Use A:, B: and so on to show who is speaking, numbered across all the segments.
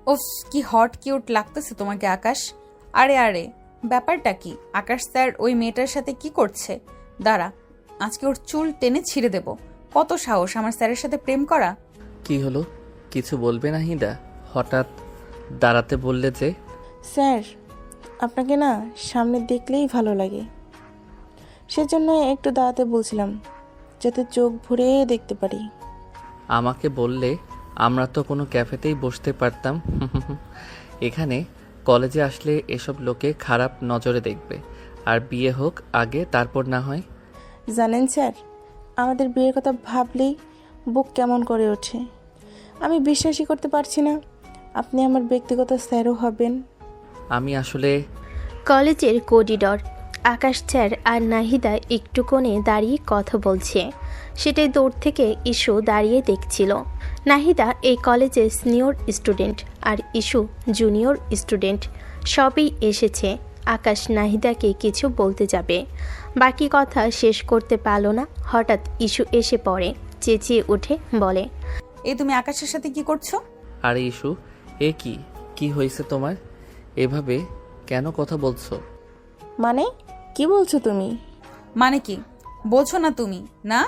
A: ওফ, কি hot cute লাগতেছে তোমাকে আকাশ। আরে আরে, ব্যাপারটা কি? আকাশ স্যার ওই মেয়েটার সাথে কি করছে? দাঁড়া, আজকে ওর চুল টেনে ছিঁড়ে দেব। কত সাহস আমার স্যারের সাথে প্রেম করা!
B: কি হলো, কিছু বলবে না হিদা? হঠাৎ দাঁড়াতে বললে যে?
C: স্যার, আপনাকে না সামনে দেখলেই ভালো লাগে, সেজন্য একটু দাঁড়াতে বলছিলাম, যাতে চোখ ভরে দেখতে পারি।
B: আমাকে বললে আমরা তো কোনো ক্যাফেতেই বসতে পারতাম। এখানে কলেজে আসলে এসব লোকে খারাপ নজরে দেখবে। আর বিয়ে হোক আগে, তারপর না হয়।
C: জানেন স্যার, আমাদের বিয়ের কথা ভাবলেই বুক কেমন করে ওঠে। আমি বিশ্বাসই করতে পারছি না আপনি আমার ব্যক্তিগত স্যারও হবেন।
B: আমি আসলে
D: কলেজের করিডর, আকাশ স্যার আর নাহিদা একটু কোণে দাঁড়িয়ে কথা বলছে। সেটাই দূর থেকে ইস্যু দাঁড়িয়ে দেখছিল। নাহিদা এই কলেজের সিনিয়র স্টুডেন্ট আর ইস্যু জুনিয়র স্টুডেন্ট। সবই এসেছে। আকাশ নাহিদাকে কিছু বলতে যাবে, বাকি কথা শেষ করতে পারল না। হঠাৎ ইস্যু এসে পড়ে, চেঁচিয়ে উঠে বলে,
A: এই তুমি আকাশের সাথে কি করছো?
B: আরে ইস্যু, এ কি কি হয়েছে তোমার? এভাবে কেন কথা বলছো?
C: মানে কি বলছো তুমি?
A: মানে কি বলছো না তুমি? না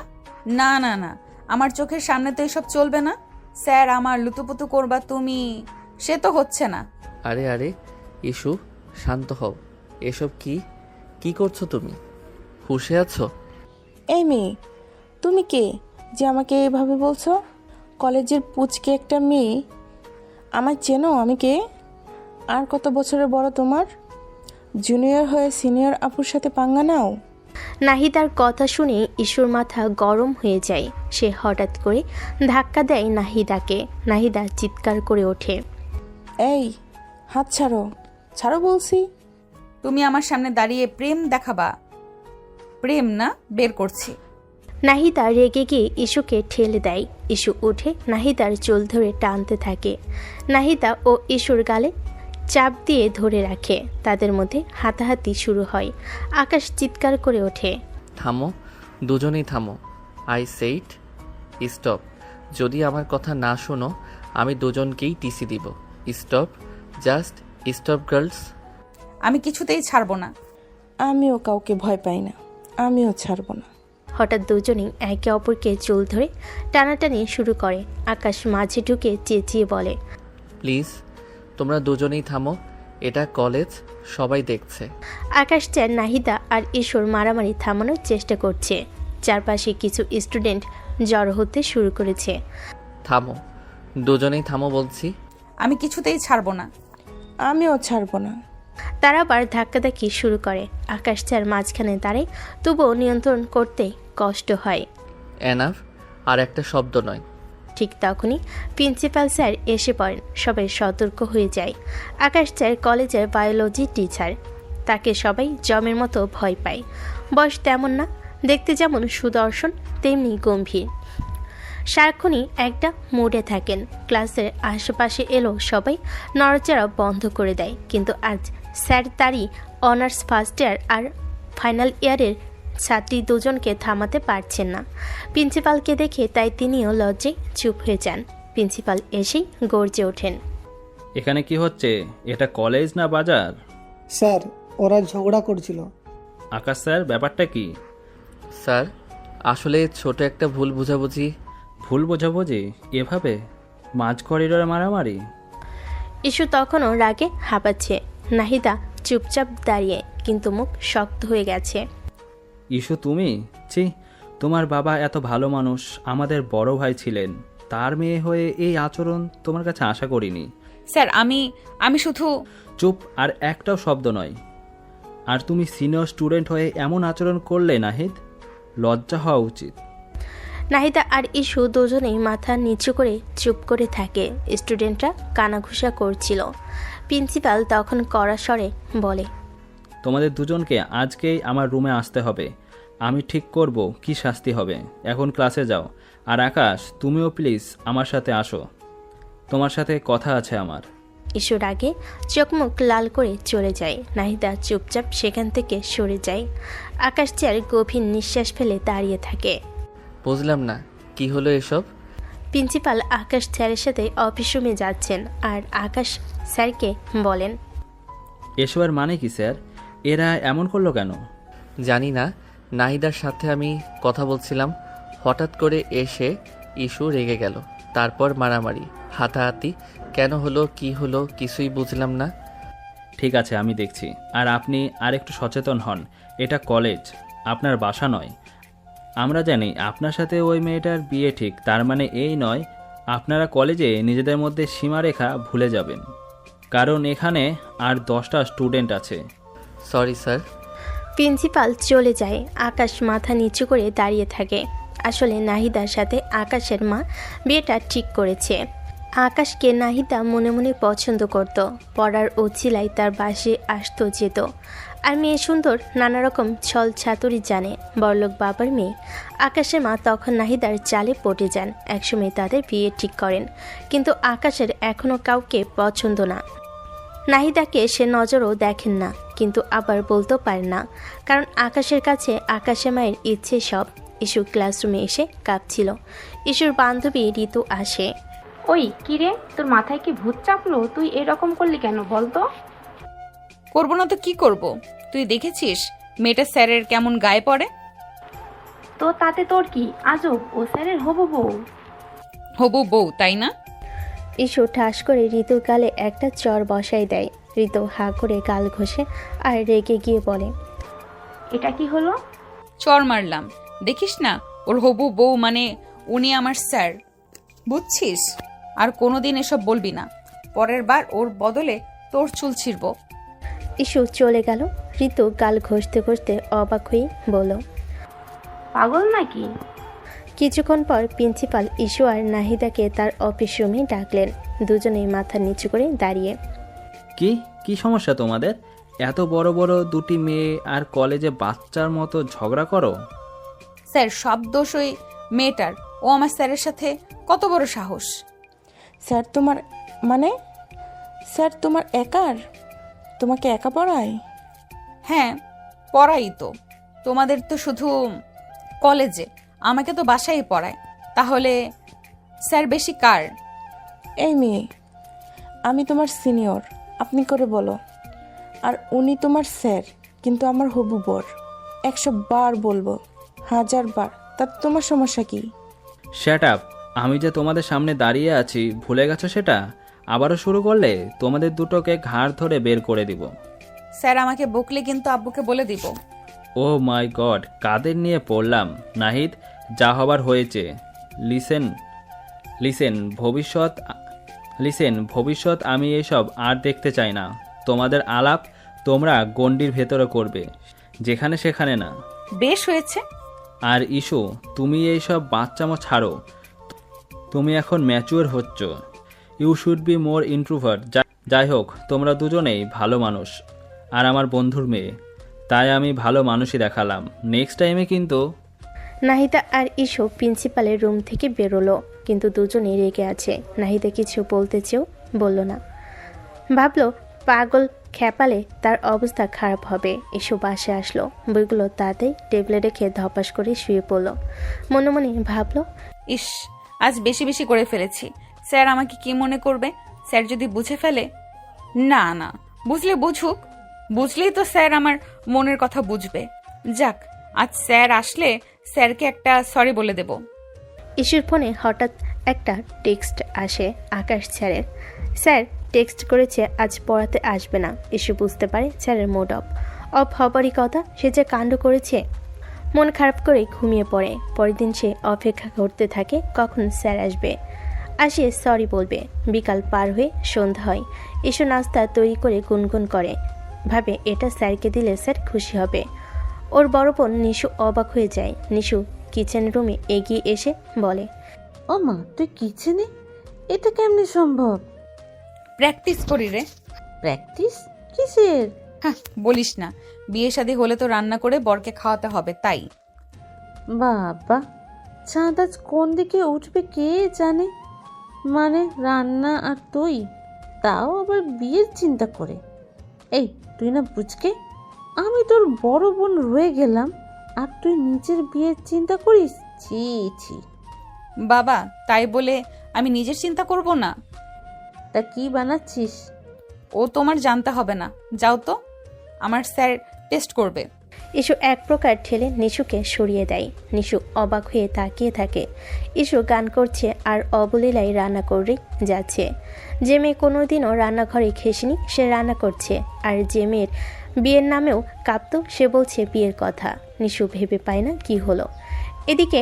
A: না না না, আমার চোখের সামনে তো এসব চলবে না। স্যার আমার লুতুপুতু করবা তুমি, সে তো হচ্ছে না।
B: আরে আরে ইস্যু, শান্ত হও। এসব কি কি করছো তুমি? হুঁশে আছো?
C: এই মেয়ে, তুমি কে যে আমাকে এভাবে বলছো? কলেজের পুচকে একটা মেয়ে, আমার চেনো? আমি কে? আর কত বছরের বড় তোমার? জুনিয়র হয়ে সিনিয়র আপুর সাথে পাঙ্গা নাও?
D: নাহিদার কথা শুনে ইস্যুর মাথা গরম হয়ে যায়। সে হঠাৎ করে ধাক্কা দেয় নাহিদাকে। নাহিদা চিৎকার করে ওঠে,
C: এই হাত ছাড়ো, ছাড়ো বলছি।
A: তুমি আমার সামনে দাঁড়িয়ে প্রেম দেখাবা? প্রেম না, বের করছি।
D: নাহিদা রেগে গিয়ে ইস্যুকে ঠেলে দেয়। ইস্যু উঠে নাহিদার চুল ধরে টানতে থাকে। নাহিদা ও ইস্যুর গালে চাপ দিয়ে ধরে রাখে। তাদের মধ্যে হাতাহাতি শুরু হয়। আকাশ চিৎকার করে ওঠে,
B: থামো, দুজনেই থামো। I said stop. যদি আমার কথা না শোনো, আমি দুজনকেই টিসি দিব। Stop, just stop girls.
A: আমি কিছুতেই ছাড়বো না।
C: আমিও কাউকে ভয় পাই না, আমিও ছাড়বো না।
D: হঠাৎ দুজনেই একে অপরকে চুল ধরে টানাটানি শুরু করে। আকাশ মাঝে ঢুকে চেঁচিয়ে বলে,
B: প্লিজ তোমরা দুজনেই থামো, এটা কলেজ, সবাই দেখছে।
D: আকাশ চার নাহিদা আর ঈশ্বর মারামারি থামানোর চেষ্টা করছে। চারপাশে কিছু স্টুডেন্ট জড়ো হতে শুরু করেছে।
B: থামো, দুজনেই থামো বলছি।
A: আমি কিছুতেই ছাড়বো না।
C: আমিও ছাড়বো না।
D: তারা আবার ধাক্কাধাক্কি শুরু করে। আকাশ চার মাঝখানে দাঁড়ায়, তবুও নিয়ন্ত্রণ করতে কষ্ট হয়।
B: এনাফ, আর একটা শব্দ নয়।
D: ঠিক তখনই প্রিন্সিপাল স্যার এসে পড়েন। সবাই সতর্ক হয়ে যায়। আকাশ স্যার কলেজের বায়োলজি টিচার। তাকে সবাই জমের মতো ভয় পায়। বয়স তেমন না, দেখতে যেমন সুদর্শন তেমনি গম্ভীর। সারাক্ষণই একটা মুডে থাকেন। ক্লাসের আশেপাশে এলো সবাই নড়াচড়া বন্ধ করে দেয়। কিন্তু আজ স্যার তারই অনার্স ফার্স্ট ইয়ার আর ফাইনাল ইয়ারের ছাত্রী দুজনকে থামাতে পারছেন না। প্রিন্সিপালকে দেখে তাই তিনিও লজ্জায় চুপ হয়ে যান। প্রিন্সিপাল এসেই গর্জে ওঠেন,
E: এখানে কি হচ্ছে? এটা কলেজ না বাজার?
F: স্যার, ওরা ঝগড়া করছিল।
E: আকাশ স্যার, ব্যাপারটা কি?
B: স্যার, আসলে ছোট একটা ভুল বোঝাবুঝি।
E: ভুল বোঝাবুঝি? এভাবে মাঝ করিডোরে মারামারি?
D: ইস্যু তখনও রাগে হাঁপাচ্ছে। নাহিদা চুপচাপ দাঁড়িয়ে, কিন্তু মুখ শক্ত হয়ে গেছে।
E: ইস্যু তুমি? ছি, তোমার বাবা এত ভালো মানুষ, আমাদের বড় ভাই ছিলেন, তার মেয়ে হয়ে এই আচরণ তোমার কাছে আশা করিনি।
A: স্যার আমি শুধু...
E: চুপ, আর একটাও শব্দ নয়। আর তুমি সিনিয়র স্টুডেন্ট হয়ে এমন আচরণ করলে নাহিদ, লজ্জা হওয়া উচিত।
D: নাহিদা আর ইস্যু দুজনেই মাথা নিচু করে চুপ করে থাকে। স্টুডেন্টরা কানাঘুষা করছিল। প্রিন্সিপাল তখন কড়া স্বরে বলে,
E: তোমাদের দুজনকে আজকেই আমার রুমে আসতে হবে। আমি ঠিক করব কি শাস্তি হবে। এখন ক্লাসে যাও। আর আকাশ, তুমিও প্লিজ আমার সাথে আসো, তোমার সাথে কথা আছে আমার।
D: ইস্যুর আগে চোখ মুখ লাল করে চলে যায়। নাহিদা চুপচাপ সেখান থেকে সরে যায়। আকাশ চেয়ার গভীর নিঃশ্বাস ফেলে দাঁড়িয়ে থাকে।
B: বুঝলাম না, কি হলো এসব?
D: প্রিন্সিপাল আকাশ স্যারের সাথে অফিস রুমে যাচ্ছেন আর আকাশ স্যারকে বলেন,
E: এসবের মানে কি স্যার? এরা এমন করলো কেন?
B: জানি না, নাহিদার সাথে আমি কথা বলছিলাম, হঠাৎ করে এসে ইস্যু রেগে গেল, তারপর মারামারি, হাতাহাতি, কেন হলো কি হলো কিছুই বুঝলাম না।
E: ঠিক আছে, আমি দেখছি। আর আপনি আর একটু সচেতন হন, এটা কলেজ, আপনার বাসা নয়। আমরা জানি আপনার সাথে ওই মেয়েটার বিয়ে ঠিক, তার মানে এই নয় আপনারা কলেজে নিজেদের মধ্যে সীমারেখা ভুলে যাবেন, কারণ এখানে আর 10টা স্টুডেন্ট আছে।
B: Sorry sir.
D: প্রিন্সিপাল চলে যায়। আকাশ মাথা নিচু করে দাঁড়িয়ে থাকে। আসলে নাহিদার সাথে আকাশের মা বিয়েটা ঠিক করেছে। আকাশকে নাহিদা মনে মনে পছন্দ করত, পড়ার অছিলাই তার বাসে আসতো যেত। আর মেয়ে সুন্দর, নানা রকম ছল ছাতুরি জানে, বড়লোক বাবার মেয়ে। আকাশের মা তখন নাহিদার চালে পটে যান। একসময় তাদের বিয়ে ঠিক করেন, কিন্তু আকাশের এখনও কাউকে পছন্দ না। নাহিদাকে সে নজরও দেখেন না, কিন্তু আবার বলতেও পারে না, কারণ আকাশের কাছে আকাশের মায়ের ইচ্ছে সব। ইস্যু ক্লাসরুমে এসে কাঁপছিল। ইস্যুর বান্ধবী ঋতু আসে।
G: ওই কিরে, তোর মাথায় কি ভূত চাপলো? তুই এরকম করলি কেন বলতো?
A: করবো না তো কি করব? তুই দেখেছিস মেয়েটা স্যারের কেমন গায়ে পড়ে?
G: তো তাতে তোর কি? আজব, ও স্যারের হবু বউ।
A: হবু বউ, তাই না?
D: ইস্যু ঠাস করে ঋতুর গালে একটা চর বসাই দেয়। ঋতু হা করে গাল ঘষে আর রেগে গিয়ে বলে,
G: এটা কি হলো?
A: চর মারলাম। দেখিস না, ওর হবু বউ মানে উনি আমার স্যার, বুঝছিস? আর কোনোদিন এসব বলবি না, পরের বার ওর বদলে তোর চুল ছিঁড়ব।
D: ইস্যু চলে গেল। ঋতু গাল ঘষতে ঘষতে অবাক হয়ে বলল,
G: পাগল নাকি?
D: কিছুক্ষণ পর প্রিন্সিপাল ইস্যু আর নাহিদাকে তার অফিস রুমে ডাকলেন। দুজনেই মাথা নিচু করে দাঁড়িয়ে।
E: কি সমস্যা তোমাদের? এত বড় বড় দুটি মেয়ে আর কলেজে বাচ্চার মতো ঝগড়া করো?
A: স্যার, সব দোষ ওই মেয়েটার। ও আমার স্যারের সাথে কত বড় সাহস!
C: স্যার তোমার মানে? স্যার তোমার একার? তোমাকে একা পড়ায়?
A: হ্যাঁ, পড়াই তো। তোমাদের তো শুধু কলেজে, আমাকে তো বাসায় পড়ায়। তাহলে স্যার বেশি কার?
C: এই মেয়ে, আমি তোমার সিনিয়র, আপনি করে বলো। আর উনি তোমার স্যার, কিন্তু আমার হবু বর। 100 বার বলবো, 1000 বার। তাতে তোমার সমস্যা কি?
E: Shut up! আমি যে তোমাদের সামনে দাঁড়িয়ে আছি, ভুলে গেছো সেটা? আবারও শুরু করলে তোমাদের দুটোকে ঘাড় ধরে বের করে দিব।
A: স্যার আমাকে বকলে কিন্তু আব্বুকে বলে দিব।
E: ও মাই গড, কাদের নিয়ে পড়লাম? নাহিদ, যা হবার হয়েছে। লিসেন ভবিষ্যৎ আমি এসব আর দেখতে চাই না। তোমাদের আলাপ তোমরা গণ্ডির ভেতরে করবে, যেখানে সেখানে না।
A: বেশ হয়েছে।
E: আর ইস্যু, তুমি এইসব বাচ্চামো ছাড়ো। তুমি এখন ম্যাচুয়ার হচ্ছ। You should be more introvert. যাই হোক, তোমরা দুজনেই ভালো মানুষ আর আমার বন্ধুর মেয়ে, তাই আমি ভালো মানুষই দেখালাম। নেক্সট টাইমে কিন্তু।
D: নাহিদা আর ইস্যু প্রিন্সিপালের রুম থেকে বেরোলো, কিন্তু দুজনেই রেগে আছে। নাহিদা কিছু বলতে চেয়েও বলল না। ভাবলো পাগল খেপালে তার অবস্থা খারাপ হবে। ইস্যু বাসে আসলো, বইগুলো তাতে টেবিলে রেখে ধপাস করে শুয়ে পড়লো। মনে মনে ভাবলো,
A: ইস, আজ বেশি বেশি করে ফেলেছি। স্যার আমাকে কি মনে করবে? স্যার যদি বুঝে ফেলে? না না, বুঝলে বুঝুক, বুঝলেই তো স্যার আমার মনের কথা বুঝবে। যাক, আজ স্যার আসলে স্যারকে একটা সরি বলে দেব।
D: ইস্যুর ফোনে হঠাৎ একটা টেক্সট আসে আকাশ স্যারের। স্যার টেক্সট করেছে আজ পড়াতে আসবে না। ইস্যু বুঝতে পারে স্যারের মুড অফ হবারই কথা। সে যে কাণ্ড করেছে। মন খারাপ করে ঘুমিয়ে পড়ে। পরের দিন সে অপেক্ষা করতে থাকে কখন স্যার আসবে, আসে সরি বলবে। বিকাল পার হয়ে সন্ধ্যা হয়। ইস্যু নাস্তা তৈরি করে গুনগুন করে, ভাবে এটা স্যারকে দিলে স্যার খুশি হবে। ওর বড় বোন নিশু অবাক হয়ে যায়। নিশু কিচেন রুমে এগিয়ে এসে বলে,
H: ও মা, তুই কিচেনে? এটা কেমনে সম্ভব?
A: প্র্যাকটিস করি রে।
H: প্র্যাকটিস কিসের?
A: হ্যাঁ, বলিস না, বিয়ে শাদী হলে তো রান্না করে বরকে খাওয়াতে হবে, তাই।
H: বাবা, চাঁদ আজ কোন দিকে উঠবে কে জানে। মানে রান্না আর তুই, তাও আবার বিয়ের চিন্তা করে। এই তুই না বুঝকে, আমি তোর বড় বোন রয়ে গেলাম আর তুই নিজের বিয়ের চিন্তা করিস? ছি ছি।
A: বাবা তাই বলে আমি নিজের চিন্তা করব না?
H: তা কি বানাচ্ছিস?
A: ও তোমার জানতে হবে না, যাও তো, আমার স্যার টেস্ট করবে।
D: ইসু এক প্রকার ঠেলে নিশুকে সরিয়ে দেয়। নিশু অবাক হয়ে তাকিয়ে থাকে। ইসু গান করছে আর অবলীলায় রান্না করে যাচ্ছে। যে মেয়ে কোনোদিনও রান্নাঘরে ঘেসেনি সে রান্না করছে, আর যে মেয়ের বিয়ের নামেও কাঁপতো সে বলছে বিয়ের কথা। নিশু ভেবে পায় না কি হলো। এদিকে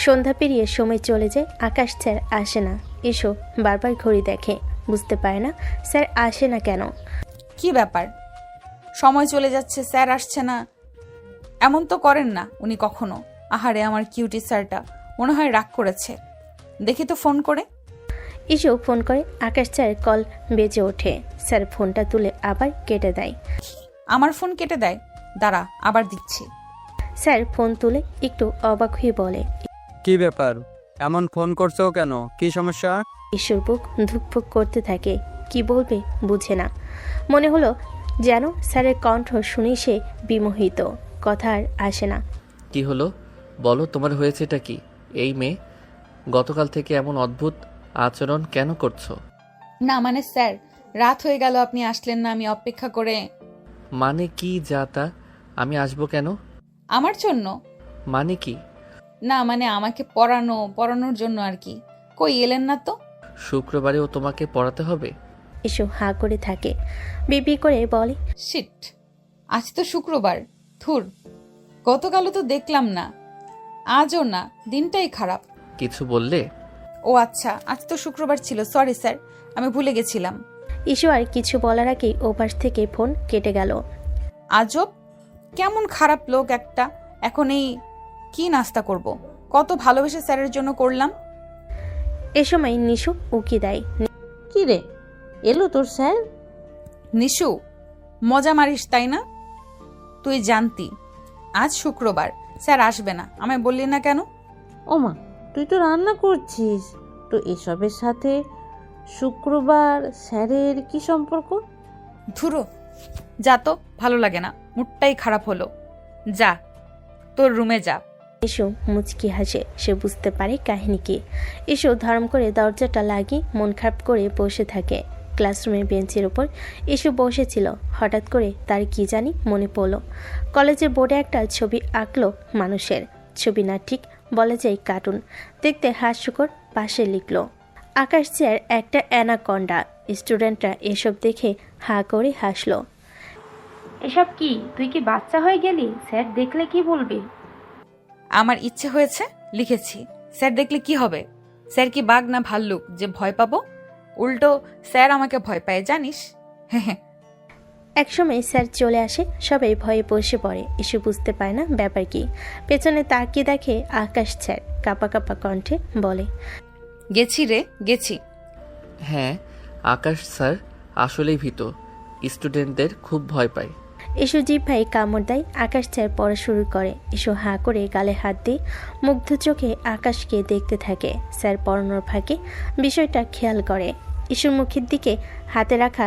D: সন্ধ্যা পেরিয়ে সময় চলে যায়, আকাশ স্যার আসে না। ইসু বারবার ঘড়ি দেখে, বুঝতে পারে না স্যার আসে না কেন।
A: কি ব্যাপার, সময় চলে যাচ্ছে, স্যার আসছে না? এমন তো করেন না উনি কখনো। আহারে আমার কিউটি স্যারটা, মনে হয় রাগ করেছে। দেখি তো ফোন করে।
D: ইসু ফোন করে, আকাশ স্যার কল বেজে ওঠে। স্যার ফোনটা তুলে আবার কেটে দেয়।
A: আমার ফোন কেটে দেয়? দাঁড়া, আবার দিচ্ছি।
D: স্যার ফোন তুলে একটু অবাক হয়ে বলে,
I: কি ব্যাপার, এমন ফোন করছো কেন? কি সমস্যা?
D: ইসুর বুক ধুকপুক করতে থাকে, কি বলবে বুঝে না। মনে হলো যেন স্যারের কণ্ঠ শুনে সে বিমোহিত, কথা আর আসে না।
B: কি হলো বলো, তোমার হয়েছেটা কি? এই মেয়ে গতকাল থেকে এমন অদ্ভুত আচরণ কেন করছো?
A: না মানে স্যার, রাত হয়ে গেল, আপনি আসলেন না, আমি অপেক্ষা করে।
B: মানে কি যা তা? আমি আসবো কেন?
A: আমার জন্য?
B: মানে কি?
A: না মানে আমাকে পড়ানোর জন্য আর কি। কই এলেন না তো?
B: শুক্রবারেও তোমাকে পড়াতে হবে?
D: ইসু হাঁ করে থাকে, বিবি করে বলে,
A: শিট, আজ তো শুক্রবার। থুর, গতকালও তো দেখলাম না, আজও না, দিনটাই খারাপ।
B: কিছু বললে?
A: ও আচ্ছা, আজ তো শুক্রবার ছিল, সরি স্যার, আমি ভুলে গেছিলাম।
D: ইসু আর কিছু বলার আগেই ওপাশ থেকে ফোন কেটে গেল।
A: আজব, কেমন খারাপ লোক একটা। এখন এই কি নাস্তা করব? কত ভালোবেসে স্যারের জন্য করলাম।
D: এ সময় নিশু উকি দেয়।
H: কি রে, এলো তোর স্যার?
A: নিশু, মজা মারিস তাই না? তুই জানতি আজ শুক্রবার, স্যার আসবে না, আমায় বললি না কেন?
H: ওমা, তুই তো রান্না করছিস, তো এসবের সাথে শুক্রবার স্যারের কি সম্পর্ক?
A: ধুরো, যা তো, ভালো লাগে না, মুডটাই খারাপ হলো। যা তোর রুমে যা।
D: ইসু মুচকি হাসে, সে বুঝতে পারে কাহিনী কি। ইসু ধর্ম করে দরজাটা লাগিয়ে মন খারাপ করে বসে থাকে। ক্লাসরুমের বেঞ্চের উপর ইসু বসেছিল, হঠাৎ করে তার কি জানি মনে পড়ল। কলেজের বোর্ডে একটা ছবি আঁকলো মানুষের, ছবি না ঠিক বলা যায় কার্টুন, দেখতে হাস্যকর। পাশে লিখল আকাশ স্যার একটা অ্যানাকন্ডা। স্টুডেন্টরা এসব দেখে হা করে হাসলো।
G: এসব কি, তুই কি বাচ্চা হয়ে গেলি? স্যার দেখলে কি বলবে?
A: আমার ইচ্ছে হয়েছে, লিখেছি। স্যার দেখলে কি হবে? স্যার কি বাঘ না ভাল্লুক যে ভয় পাবো? উল্টো স্যার আমাকে ভয় পায়, জানিস? হ্যাঁ।
D: একসময় স্যার চলে আসে, সবাই ভয়ে বসে পড়ে। ইসু বুঝতে পারে না ব্যাপার কি। পেছনে তাকিয়ে দেখে আকাশ স্যার কাপা কাপা কণ্ঠে বলে,
A: গেছি রে, গেছি।
B: হ্যাঁ, আকাশ স্যার আসলেই ভীত, স্টুডেন্টদের খুব ভয় পায়।
D: ইসু জিভ ভাই কামড় দেয়। আকাশ স্যার পড়া শুরু করে। ইসু হাঁ করে গালে হাত দিয়ে মুগ্ধ চোখে আকাশকে দেখতে থাকে। স্যার পড়ানোর ফাঁকে বিষয়টা খেয়াল করে। ইসুর মুখের দিকে হাতে রাখা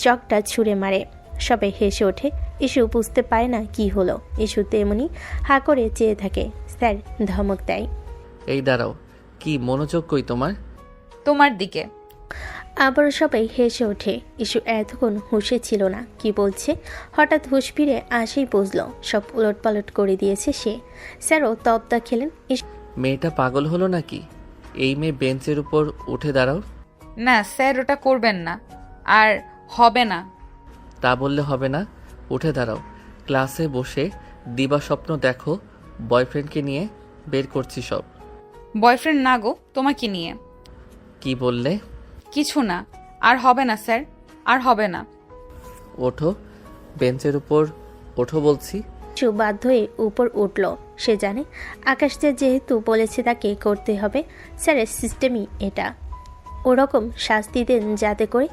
D: চকটা ছুঁড়ে মারে। সবাই হেসে ওঠে। ইসু বুঝতে পারে না কি হলো। ইসু তেমনি হাঁ করে চেয়ে থাকে। স্যার ধমক দেয়,
B: এই দাঁড়াও, কি মনোযোগ কই তোমার?
A: তোমার দিকে।
D: আবারও সবাই হেসে ওঠে। ইসু এতক্ষণ হুঁশে ছিল না, কি বলছে হঠাৎ হুঁশ ফিরে আসেই বুঝল সব উলটপালট করে দিয়েছে সে। স্যারও তবদা খেলেন।
B: মেয়েটা পাগল হলো নাকি? এই মেয়ে বেঞ্চের উপর উঠে দাঁড়াও।
A: না স্যার, ওটা করবেন না, আর হবে না।
B: তা বললে হবে না, উঠে দাঁড়াও। ক্লাসে বসে দিবা স্বপ্ন দেখো, বয়ফ্রেন্ডকে নিয়ে বের করছি সব।
A: বয়ফ্রেন্ড না গো, তোমাকে নিয়ে।
B: কি বললে?
A: কিছু না, আর হবে না স্যার, আর হবে না।
B: ওঠো, বেঞ্চের উপর ওঠো বলছি।
D: ইসু বাধ্য হয়ে উপর উঠল। সে জানে আকাশ স্যার যেহেতু বলেছে তাকে করতে হবে, স্যারের সিস্টেমই এটা। ওরকম শাস্তি দেন যাতে করে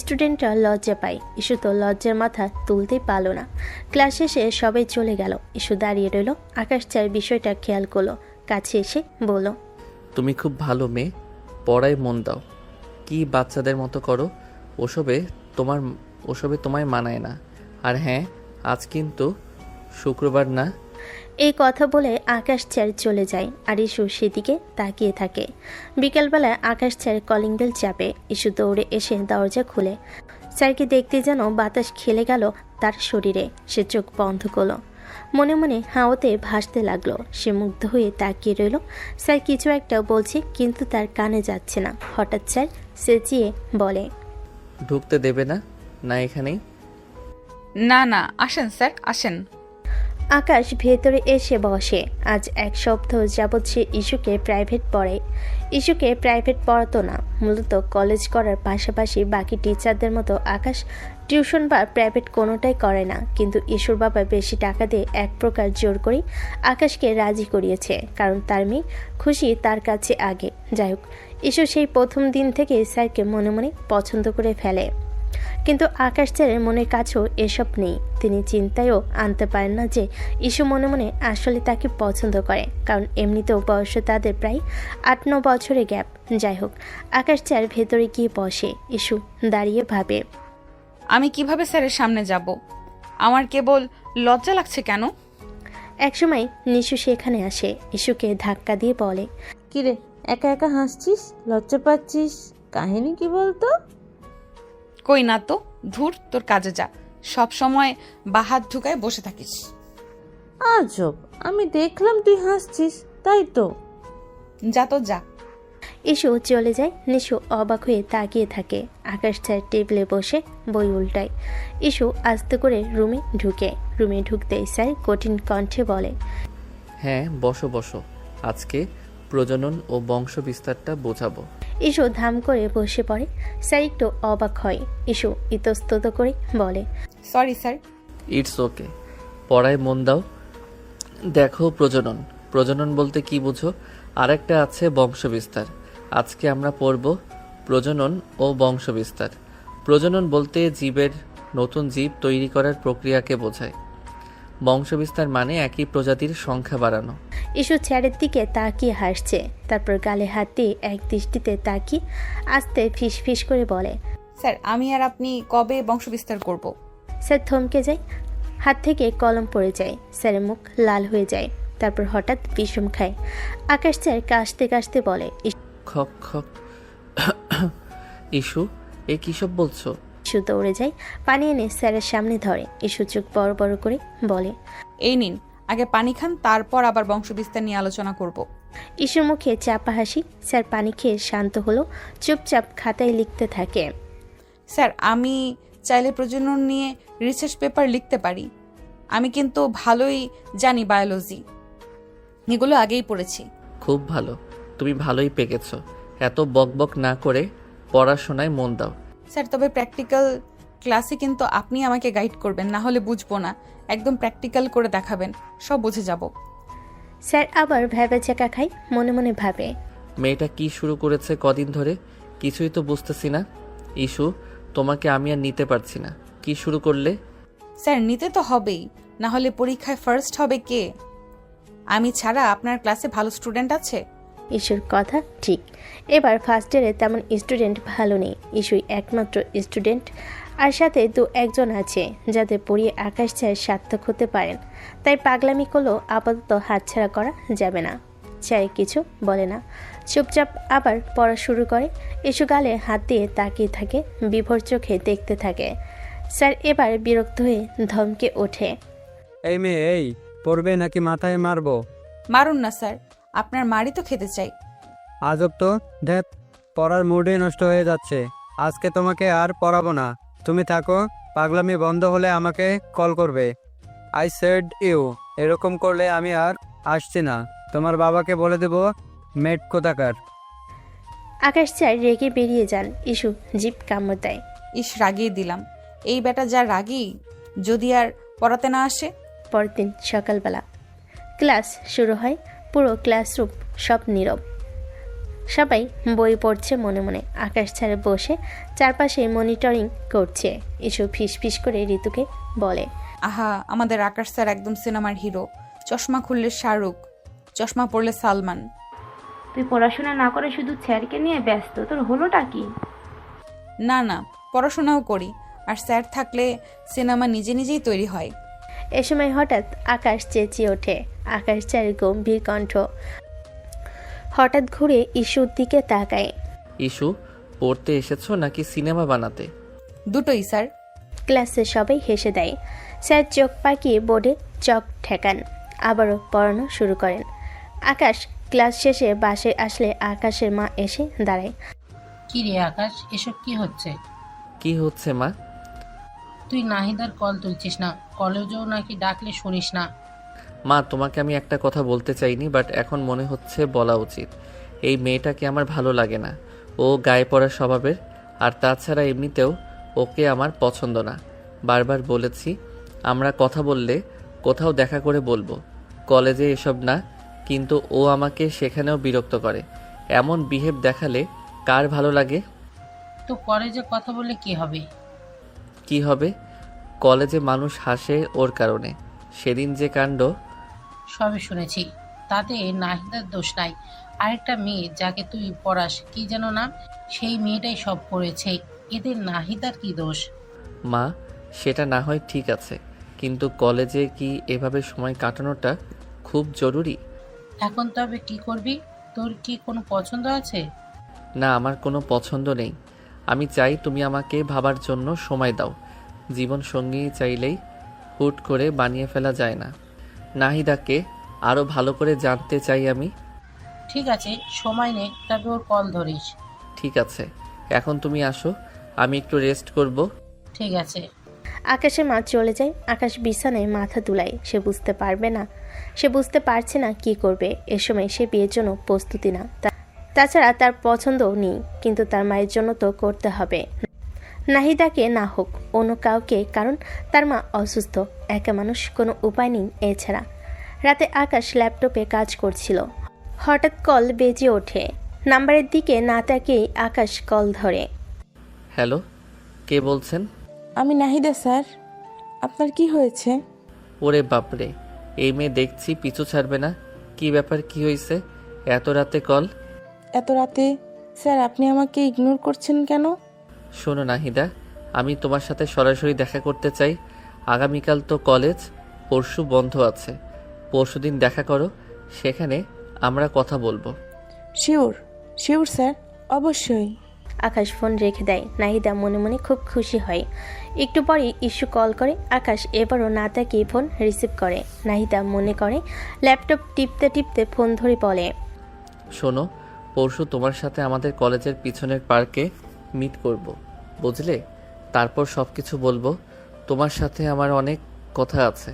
D: স্টুডেন্টরা লজ্জা পায়। ইসু তো লজ্জার মাথা তুলতেই পারল না। ক্লাস শেষে সবাই চলে গেল। ইসু দাঁড়িয়ে রইল। আকাশ স্যার বিষয়টা খেয়াল করলো, কাছে এসে বলল,
B: তুমি খুব ভালো মেয়ে, পড়ায় মন দাও। কি বাচ্চাদের মতো করো, ওসবে তোমায় মানায় না। আর হ্যাঁ, আজ কিন্তু শুক্রবার না।
D: এই কথা বলে আকাশ স্যার চলে যায় আর ইস্যু সেদিকে তাকিয়ে থাকে। বিকেলবেলায় আকাশ স্যার কলিং বেল চাপে। ইস্যু দৌড়ে এসে দরজা খুলে স্যারকে দেখতে যেন বাতাস খেলে গেল তার শরীরে। সে চোখ বন্ধ করল, মনে মনে হাওয়াতে ভাসতে লাগলো। সে মুগ্ধ হয়ে তাকিয়ে রইল। স্যার কিছু একটা বলছে কিন্তু তার কানে যাচ্ছে না। হঠাৎ স্যার চেঁচিয়ে বলে,
B: ঢুকতে দেবে না? না এখানেই?
A: না না, আসেন স্যার আসেন।
D: আকাশ ভেতরে এসে বসে। আজ এক সপ্তাহ যাবৎ সে ইস্যুকে প্রাইভেট পড়ায়। ইস্যুকে প্রাইভেট পড়াতো না, মূলত কলেজ করার পাশাপাশি বাকি টিচারদের মতো আকাশ টিউশন বা প্রাইভেট কোনোটাই করে না। কিন্তু ইস্যুর বাবা বেশি টাকা দিয়ে এক প্রকার জোর করে আকাশকে রাজি করিয়েছে, কারণ তার মেয়ে খুশি তার কাছে আগে। যাই হোক, ইস্যু সেই প্রথম দিন থেকে স্যারকে মনে মনে পছন্দ করে ফেলে। কিন্তু আকাশ স্যারের মনের কাছেও এসব নেই। তিনি চিন্তায়ও আনতে পারেন না যে ইস্যু মনে মনে আসলে তাকে পছন্দ করে, কারণ এমনিতেও বয়স তাদের প্রায় 8-9 বছরের গ্যাপ। যাই হোক, আকাশ স্যার ভেতরে গিয়ে বসে। ইস্যু দাঁড়িয়ে ভাবে,
A: আমি কিভাবে স্যারের সামনে যাব? আমার কেবল লজ্জা লাগছে কেন?
D: একসময় নিশু সেখানে আসে। ইস্যুকে ধাক্কা দিয়ে বলে,
H: কিরে একা একা হাসছিস, লজ্জা পাচ্ছিস? কাহিনী কি বলতো?
A: কই না তো, ধুর, তোর কাজে যা। সব সময় বাহাত ঢুকায় বসে থাকিস।
H: আজব, আমি দেখলাম তুই হাসছিস, তাই তো।
A: যা তো যা।
D: ইস্যু চলে যায়। নিশু অবাক হয়ে তাকিয়ে থাকে। আকাশ স্যার টেবিলে বসে বই উল্টায়। ইস্যু আস্তে করে রুমে ঢুকতেই স্যার কঠিন কণ্ঠে বলে,
B: হ্যাঁ বসো বসো, আজকে প্রজনন ও বংশ বিস্তারটা বোঝাবো।
D: ইস্যু ধাম করে বসে পড়ে। স্যার একটু অবাক হয়। ইস্যু ইতস্তত করে বলে,
A: সরি স্যার।
B: ইটস ওকে, পড়ায় মন দাও। দেখো, প্রজনন বলতে কি বুঝো? আর একটা আছে বংশ বিস্তার। আজকে আমরা পড়ব প্রজনন ও বংশ বিস্তার। প্রজনন বলতে জীবের নতুন জীব তৈরি করার প্রক্রিয়াকে বোঝায়। বংশবিস্তার মানে একই প্রজাতির সংখ্যা বাড়ানো।
D: ইস্যু স্যারের দিকে তাকিয়ে হাসছে, তারপর গালে হাত দিয়ে এক দৃষ্টিতে তাকিয়ে আস্তে ফিস ফিস করে বলে,
A: স্যার আমি আর আপনি কবে বংশবিস্তার করব?
D: স্যার থমকে যায়। হাত থেকে কলম পড়ে যায়। স্যারের মুখ লাল হয়ে যায়। তারপর হঠাৎ বিষম খায়। আকাশ স্যার কাশতে কাশতে বলে,
B: খক খক। ইস্যু, এ কিসব বলছো?
D: ইস্যু দৌড়ে যায়, পানি এনে স্যারের সামনে ধরে। ইস্যু চোখ বড় বড় করে বলে,
A: এই নিন, আগে পানি খান, তারপর আবার বংশবিস্তার নিয়ে আলোচনা করব।
D: ইস্যুর মুখে চাপা হাসি। স্যার পানি খেয়ে শান্ত হলো, চুপচাপ খাতায় লিখতে থাকে।
A: স্যার আমি চাইলে প্রজনন নিয়ে রিসার্চ পেপার লিখতে পারি। আমি কিন্তু ভালোই জানি বায়োলজি, এগুলো আগেই পড়েছি।
B: খুব ভালো, তুমি ভালোই পেকেছ। এত বকবক না করে পড়াশোনায় মন দাও।
A: স্যার তবে প্র্যাকটিক্যাল ক্লাসে কিন্তু আপনি আমাকে গাইড করবেন, না হলে বুঝবো না। একদম প্র্যাকটিক্যাল করে দেখাবেন, সব বুঝে যাব।
D: স্যার আবার ভ্যাবা চাকা খায়। মনে মনে ভাবে,
B: মেয়েটা কি শুরু করেছে কদিন ধরে, কিছুই তো বুঝতেছি না। ইস্যু, তোমাকে আমি আর নিতে পারছি না। কি শুরু করলে?
A: স্যার নিতে তো হবেই, না হলে পরীক্ষায় ফার্স্ট হবে কে? আমি ছাড়া আপনার ক্লাসে ভালো স্টুডেন্ট আছে?
D: ইস্যুর কথা ঠিক। এবার ফার্স্ট ইয়ারে তেমন স্টুডেন্ট ভালো নেই। ইস্যুই একমাত্র স্টুডেন্ট, আর সাথে 2-1 আছে যাদের পড়িয়ে আকাশ স্যার সার্থক হতে পারেন। তাই পাগলামি করলেও আপাতত হাতছাড়া করা যাবে না। স্যার কিছু বলে না, চুপচাপ আবার পড়া শুরু করে। ইস্যু গালে হাত দিয়ে তাকিয়ে থাকে, বিভোর চোখে দেখতে থাকে। স্যার এবার বিরক্ত হয়ে ধমকে ওঠে,
I: এই মেয়ে, এই পড়বে নাকি মাথায় মারবো?
A: মারুন না স্যার, আপনার মারই তো খেতে চাই।
I: আজব তো, ধ্যাত, পড়ার মুডই নষ্ট হয়ে যাচ্ছে। আজকে তোমাকে আর পড়াবো না, তুমি থাকো। পাগলামি বন্ধ হলে আমাকে কল করবে। আই সেড ইউ, এরকম করলে আমি আর আসছি না। তোমার বাবাকে বলে দেব, মেট কোথাকার।
D: আকাশ স্যার রেগে বেরিয়ে যান। ইস্যু জিভ কামড় দেয়।
A: ইস, রাগিয়ে দিলাম। এই বেটা যা রাগী, যদি আর পড়াতে না আসে।
D: পরের দিন সকালবেলা ক্লাস শুরু হয়। পুরো ক্লাসরুম সব নীরব। সবাই বই পড়ছে মনে মনে। আকাশ স্যার বসে চারপাশে মনিটরিং করছে। ইস্যু ফিস ফিস করে ঋতুকে বলে,
A: আহা, আমাদের আকাশ স্যার একদম সিনেমার হিরো। চশমা খুললে শাহরুখ, চশমা পড়লে সালমান।
G: তুই পড়াশোনা না করে শুধু স্যারকে নিয়ে ব্যস্ত, তোর হলোটা কি?
A: না না, পড়াশোনাও করি, আর স্যার থাকলে সিনেমা নিজে নিজেই তৈরি হয়।
D: এ সময় হঠাৎ আকাশ চেঁচিয়ে ওঠে। আকাশ স্যার গম্ভীর কণ্ঠ হঠাৎ ঘুরে ইস্যুর দিকে তাকায়।
B: ইস্যু, পড়তে এসেছো নাকি সিনেমা বানাতে?
A: দুটোই স্যার।
D: ক্লাসে সবাই হেসে দেয়। স্যার চোখ পাকিয়ে বোর্ডে চক ঠেকান, আবারও পড়ানো শুরু করেন। আকাশ ক্লাস শেষে বাসে আসলে আকাশের মা এসে দাঁড়ায়।
J: কি রে আকাশ, এসব কি হচ্ছে?
B: কি হচ্ছে মা?
J: তুই নাহিদার কল তুলছিস না, কলেজেও নাকি ডাকলে শুনিস না।
B: মা, তোমাকে আমি একটা কথা বলতে চাইনি, বাট এখন মনে হচ্ছে বলা উচিত। এই মেয়েটাকে আমার ভালো লাগে না। ও গায়ে পড়া স্বভাবের, আর তাছাড়া এমনিতেও ওকে আমার পছন্দ না। বারবার বলেছি আমরা কথা বললে কোথাও দেখা করে বলবো, কলেজে এসব না। কিন্তু ও আমাকে সেখানেও বিরক্ত করে। এমন বিহেভ দেখালে কার ভালো লাগে?
J: তো কলেজে কথা বললে কি হবে?
B: কি হবে? কলেজে মানুষ হাসে ওর কারণে। সেদিন যে কাণ্ড।
J: সবই শুনেছি, তাতে নাহিদার দোষ নাই। আরেকটা মেয়ে যাকে তুই পড়াস, কি যেন নাম, সেই মেয়েটাই সব করেছে। এদের নাহিদার কি দোষ?
B: মা, সেটা না হয় ঠিক আছে, কিন্তু কলেজে কি এভাবে সময় কাটানোটা খুব জরুরি?
J: এখন তবে কি করবি? তোর কি কোনো পছন্দ আছে?
B: না, আমার কোনো পছন্দ নেই। আমি চাই তুমি আমাকে ভাবার জন্য সময় দাও। জীবন সঙ্গী চাইলেই হুট করে বানিয়ে ফেলা যায় না। নাহিদাকে আরও ভালো করে জানতে চাই আমি।
J: ঠিক আছে, সময় নে, তবে ওর কল ধরিস।
B: ঠিক আছে, এখন তুমি আসো, আমি একটু রেস্ট করব।
J: ঠিক আছে।
D: আকাশের মা চলে যায়। আকাশ বিছানায় মাথা দুলায়। সে বুঝতে পারবে না, সে বুঝতে পারছে না কি করবে। এ সময় সে বিয়ের জন্য প্রস্তুতি না, তাছাড়া তার পছন্দও নেই, কিন্তু তার মায়ের জন্য তো করতে হবে। নাহিদাকে না হোক অন্য কাউকে, কারণ তার মা অসুস্থ, একা মানুষ, কোনো উপায় নেই এছাড়া। রাতে আকাশ ল্যাপটপে কাজ করছিল, হঠাৎ কল বেজে ওঠে। নাম্বারের দিকে না তাকিয়েই আকাশ কল ধরে।
B: হ্যালো, কে বলছেন?
C: আমি নাহিদা স্যার, আপনার কি হয়েছে?
B: ওরে বাপরে, এই মেয়ে দেখছি পিছু ছাড়বে না। কি ব্যাপার, কি হয়েছে? এত রাতে কল?
C: এত রাতে স্যার আপনি আমাকে ইগনোর করছেন কেন?
B: শোনো নাহিদা, আমি তোমার সাথে সরাসরি দেখা করতে চাই। আগামীকাল তো কলেজ, পরশু বন্ধ আছে। পরশুদিন দেখা করো, সেখানে আমরা কথা বলবো।
C: শিওর শিওর স্যার, অবশ্যই।
D: আকাশ ফোন রেখে দেয়। নাহিদা মনে মনে খুব খুশি হয়। একটু পরেই ইস্যু কল করে। আকাশ এবারও না তাকিয়ে ফোন রিসিভ করে। নাহিদা মনে করে ল্যাপটপ টিপতে টিপতে ফোন ধরে বলে,
B: শোনো, পরশু তোমার সাথে আমাদের কলেজের পিছনের পার্কে মিট করব, বুঝলে? তারপর সব কিছু বলবো। তোমার সাথে আমার অনেক কথা আছে।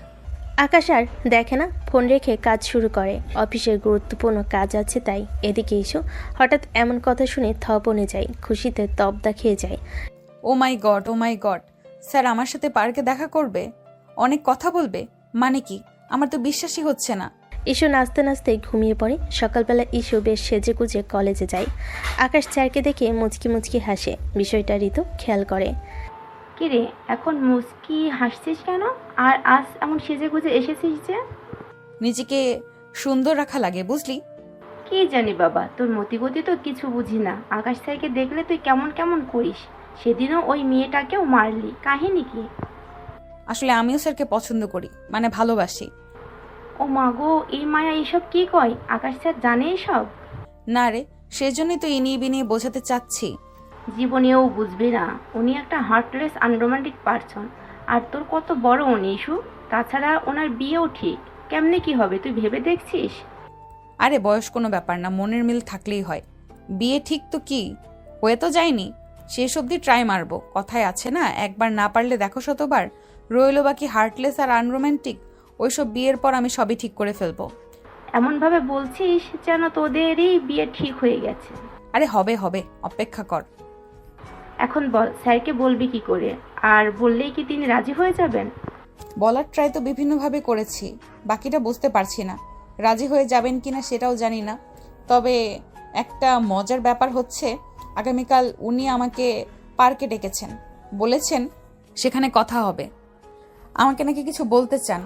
D: আকাশ আর দেখে না, ফোন রেখে কাজ শুরু করে। অফিসের গুরুত্বপূর্ণ কাজ আছে তাই। এদিকে ইস্যু হঠাৎ এমন কথা শুনে থপনে যায়, খুশিতে তবদা খেয়ে যায়।
A: ও মাই গড, ও মাই গড, স্যার আমার সাথে পার্কে দেখা করবে, অনেক কথা বলবে? মানে কি? আমার তো বিশ্বাসই হচ্ছে না।
D: ইস্যু নাচতে নাচতে ঘুমিয়ে পড়ে। সকালবেলা ইস্যু বেশ সেজেগুজে কলেজে যায়। আকাশ স্যারকে দেখে মুচকি মুচকি হাসে। বিষয়টা ঋতু খেয়াল করে।
G: কি রে, এখন মুস্কি হাসছিস কেন? আর আজ এমন সেজে গুজে এসেছিস যে?
A: নিজেকে সুন্দর রাখা লাগে, বুঝলি?
G: কি জানি বাবা, তোর মতিগতি তো কিছু বুঝি না। আকাশ স্যারকে দেখলে তুই কেমন কেমন করিস। সেদিনও ওই মেয়েটাকেও মারলি, কাহিনী কি?
A: আসলে আমিও স্যারকে পছন্দ করি, মানে ভালোবাসি।
G: ও মা গো, এই মায়া এইসব কি কয়? আকাশ স্যার জানে এসব?
A: না রে, সেজন্যই তো ইনিয়ে বিনিয়ে বোঝাতে চাচ্ছি।
G: জীবনেও বুঝবি না, উনি একটা হার্টলেস আনরোমান্টিক পারসন। আর তোর কত বড় উনি ইস্যু। তাছাড়া ওনার বিয়েও ঠিক। কেমনে কি হবে তুই ভেবে দেখছিস?
A: আরে বয়স কোনো ব্যাপার না, মনের মিল থাকলেই হয়। বিয়ে ঠিক তো কি হয়ে তো যায়নি, শেষ অবধি ট্রাই মারবো। কথায় আছে না, একবার না পারলে দেখো শতবার। রইল বাকি হার্টলেস আর আনরোম্যান্টিক, ওইসব বিয়ের পর আমি সবই ঠিক করে ফেলবো।
G: এমন ভাবে বলছিস যেন তোদেরই বিয়ে ঠিক হয়ে গেছে।
A: আরে হবে হবে, অপেক্ষা কর।
G: এখন বল, স্যারকে বলবি কি করে? আর বললেই কি তিনি রাজি হয়ে যাবেন?
A: বলার ট্রাই তো বিভিন্নভাবে করেছি, বাকিটা বুঝতে পারছি না। রাজি হয়ে যাবেন কিনা সেটাও জানি না। তবে একটা মজার ব্যাপার হচ্ছে, আগামীকাল উনি আমাকে পার্কে ডেকেছেন, বলেছেন সেখানে কথা হবে। আমাকে নাকি কিছু বলতে চান।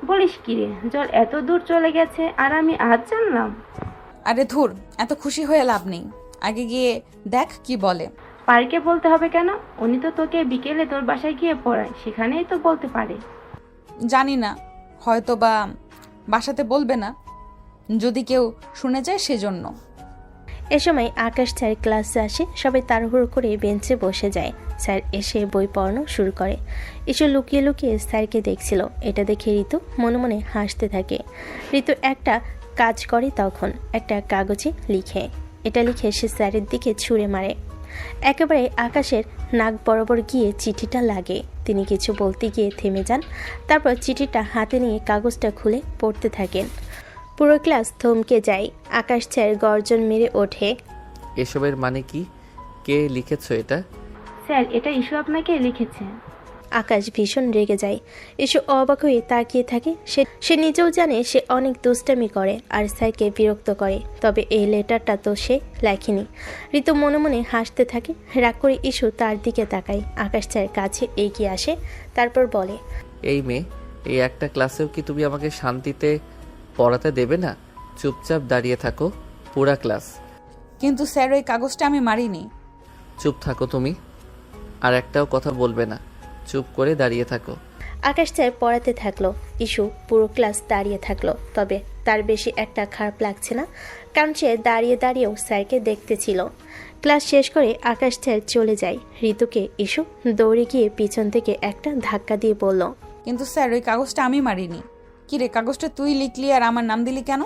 G: বলিস কি রে, জল এত দূর চলে গেছে আর আমি আজ জানলাম?
A: আরে ধুর, এত খুশি হয়ে লাভ নেই, আগে গিয়ে দেখ কি বলে।
G: পার্কে বলতে হবে কেন? উনি তো তোকে বিকেলে তোর বাসায় গিয়ে পড়ায়, সেখানেই তো বলতে পারে।
A: জানি না, হয়তো বা বাসাতে বলবে না, যদি কেউ শুনে যায় সেজন্য।
D: এ সময় আকাশ স্যার ক্লাসে আসে, সবাই তাড়াহুড়ো করে বেঞ্চে বসে যায়। স্যার এসে বই পড়ানো শুরু করে। এসে লুকিয়ে লুকিয়ে স্যারকে দেখছিল। এটা দেখে ঋতু মনে মনে হাসতে থাকে। ঋতু একটা কাজ করে, তখন একটা কাগজে লিখে। এটা লিখে সে স্যারের দিকে ছুঁড়ে মারে। একেবারে আকাশের নাক বরাবর গিয়ে চিঠিটা লাগে। তিনি কিছু বলতে গিয়ে থেমে যান, তারপর চিঠিটা হাতে নিয়ে কাগজটা খুলে পড়তে থাকেন। পুরো ক্লাস থমকে যায়। আকাশ স্যার গর্জন মেরে ওঠে।
B: এসবের মানে কি? কে লিখেছো এটা?
G: স্যার, এটা ইস্যু আপনাকে লিখেছে।
D: আকাশ ভীষণ রেগে যায়। এসে অবাক হয়ে তাকিয়ে থাকে। সে নিজেও জানে সে অনেক দুষ্টামি করে আর স্যারকে বিরক্ত করে, তবে এই লেটারটা তো সে লেখেনি। ঋতু মনে মনে হাসতে থাকে। রাগ করে ইস্যু তার দিকে তাকায়। আকাশ স্যার কাছে এগিয়ে আসে, তারপর বলে,
B: এই মেয়ে, এই একটা ক্লাসেও কি তুমি আমাকে শান্তিতে পড়াতে দেবে না? চুপচাপ দাঁড়িয়ে থাকো পুরা ক্লাস।
A: কিন্তু স্যার, ওই কাগজটা আমি মারিনি।
B: চুপ থাকো তুমি, আর একটাও কথা বলবে না, চুপ করে দাঁড়িয়ে থাকো।
D: আকাশ স্যার পড়াতে থাকলো। ইস্যু পুরো ক্লাস দাঁড়িয়ে থাকলো, তবে তার বেশি একটা খারাপ লাগছে না, কারণ সে দাঁড়িয়ে দাঁড়িয়েও স্যারকে দেখতেছিল। ক্লাস শেষ করে আকাশ স্যার চলে যায়। ঋতুকে ইস্যু দৌড়ে গিয়ে পিছন থেকে একটা ধাক্কা দিয়ে বলল,
A: কিন্তু স্যার, ওই কাগজটা আমি মারিনি। কিরে, কাগজটা তুই লিখলি আর আমার নাম দিলি কেন?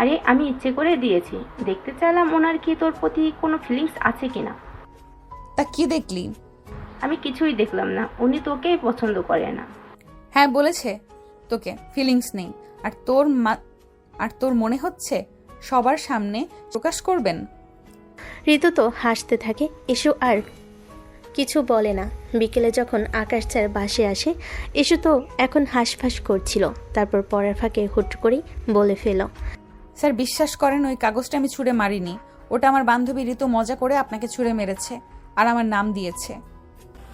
G: আরে আমি ইচ্ছে করে দিয়েছি, দেখতে চাইলাম ওনার কি তোর প্রতি কোনো ফিলিংস আছে কিনা।
A: তা কি দেখলি?
G: আমি কিছুই দেখলাম না, উনি তোকেই পছন্দ করে না।
A: হ্যাঁ, বলেছে তোকে ফিলিংস নেই, আর তোর মনে হচ্ছে সবার সামনে প্রকাশ করবেন।
D: ঋতু তো হাসতে থাকে। ইস্যু আর কিছু বলে না। বিকেলে যখন আকাশ স্যার বাসে আসে, ইস্যু তো এখন হাঁসফাঁস করছিল। তারপর পড়ার ফাঁকে হুট করেই বলে ফেল,
A: স্যার, বিশ্বাস করেন, ওই কাগজটা আমি ছুঁড়ে মারিনি। ওটা আমার বান্ধবী ঋতু মজা করে আপনাকে ছুঁড়ে মেরেছে আর আমার নাম দিয়েছে।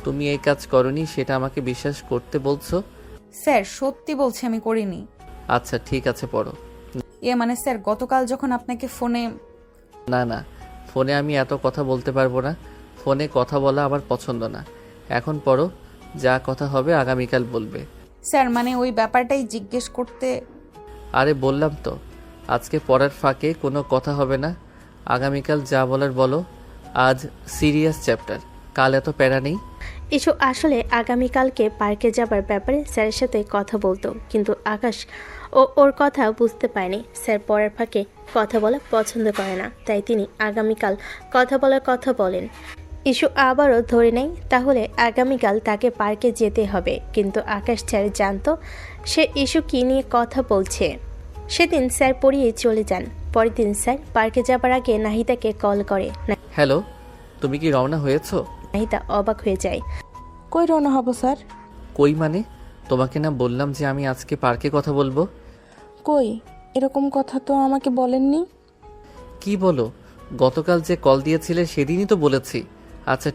B: তুমি এই কাজ করনি সেটা আমাকে বিশ্বাস করতে বলছো?
A: স্যার, সত্যি বলছি, আমি করিনি।
B: আচ্ছা ঠিক আছে, পড়ো।
A: মানে স্যার, গতকাল যখন আপনাকে ফোনে...
B: না না, ফোনে আমি এত কথা বলতে পারবো না। ফোনে কথা বলা আমার পছন্দ না। এখন পড়ো, যা কথা হবে আগামীকাল বলবে।
A: স্যার, মানে ওই ব্যাপারটাই জিজ্ঞেস করতে...
B: আরে বললাম তো, আজকে পড়ার ফাঁকে কোনো কথা হবে না। আগামীকাল যা বলার বলো। আজ সিরিয়াস চ্যাপ্টার, কাল এত প্যারা নেই।
D: ইস্যু আসলে আগামীকালকে পার্কে যাবার ব্যাপারে স্যারের সাথে কথা বলতো, কিন্তু আকাশ ওর কথা বুঝতে পারেনি। স্যার পড়ার ফাঁকে কথা বলা পছন্দ করে না, তাই তিনি আগামীকাল কথা বলার কথা বলেন। ইস্যু আবারও ধরে নেয় তাহলে আগামীকাল তাকে পার্কে যেতে হবে, কিন্তু আকাশ স্যার জানতো সে ইস্যু কী নিয়ে কথা বলছে। সেদিন স্যার পড়িয়ে চলে যান। পরের দিন স্যার পার্কে যাবার আগে নাহিদাকে কল করে।
B: হ্যালো, তুমি কি রওনা হয়েছো?
D: নাহিদা অবাক হয়ে যায়।
C: কই রওনা হব স্যার?
B: কই মানে? তোমাকে না বললাম যে আমি আজকে পার্কে কথা বলবো?
C: কই, এরকম কথা তো আমাকে বলেননি।
B: কি বলো? গতকাল যে কল দিয়েছিলে সেদিনই তো বলেছি। আচ্ছা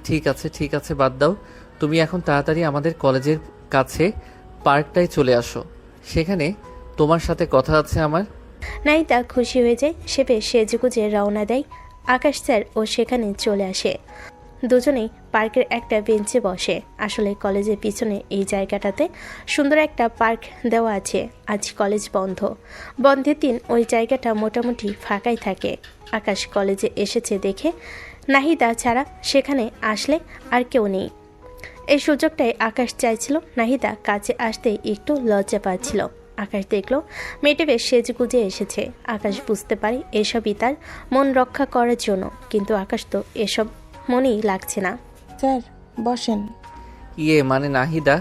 B: ঠিক আছে, বাদ দাও। তুমি এখন তাড়াতাড়ি আমাদের কলেজের কাছে পার্কটায় চলে আসো, সেখানে তোমার সাথে কথা আছে আমার।
D: নাহিদা খুশি হয়ে যায়। সে বেশ সেজেগুজে রওনা দেয়। আকাশ স্যার ও সেখানে চলে আসে। দুজনেই পার্কের একটা বেঞ্চে বসে। আসলে কলেজের পিছনে এই জায়গাটাতে সুন্দর একটা পার্ক দেওয়া আছে। আজ কলেজ বন্ধ। বন্ধের দিন ওই জায়গাটা মোটামুটি ফাঁকাই থাকে। আকাশ কলেজে এসেছে দেখে নাহিদা ছাড়া সেখানে আসলে আর কেউ নেই। এই সুযোগটাই আকাশ চাইছিল। নাহিদা কাছে আসতে একটু লজ্জা পাচ্ছিল। আকাশ দেখলো মেয়েটা বেশ সেজগুজে এসেছে। আকাশ বুঝতে পারে এসবই তার মন রক্ষা করার জন্য, কিন্তু আকাশ তো এসব মনেই লাগছে না।
C: স্যার বসেন।
B: মানে নাহিদা,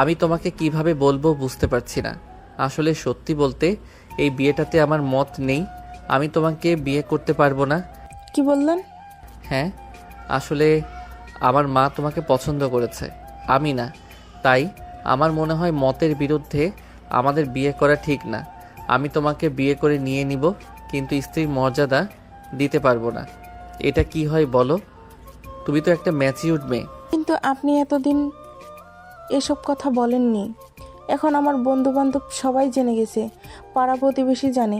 B: আমি তোমাকে কিভাবে বলবো বুঝতে পারছি না। আসলে সত্যি বলতে এই বিয়েটাতে আমার মত নেই। আমি তোমাকে বিয়ে করতে পারবো না।
C: কি বললেন?
B: হ্যাঁ, আসলে আমার মা তোমাকে পছন্দ করেছে, আমি না। তাই আমার মনে হয় মতের বিরুদ্ধে আমাদের বিয়ে করা ঠিক না। আমি তোমাকে বিয়ে করে নিয়ে নিব, কিন্তু স্ত্রীর মর্যাদা দিতে পারবো না। এটা কি হয় বলো? তুমি তো একটা ম্যাচিউরড মেয়ে।
C: কিন্তু আপনি এতদিন এসব কথা বলেননি। এখন আমার বন্ধু বান্ধব সবাই জেনে গেছে, পাড়া প্রতিবেশী জানে।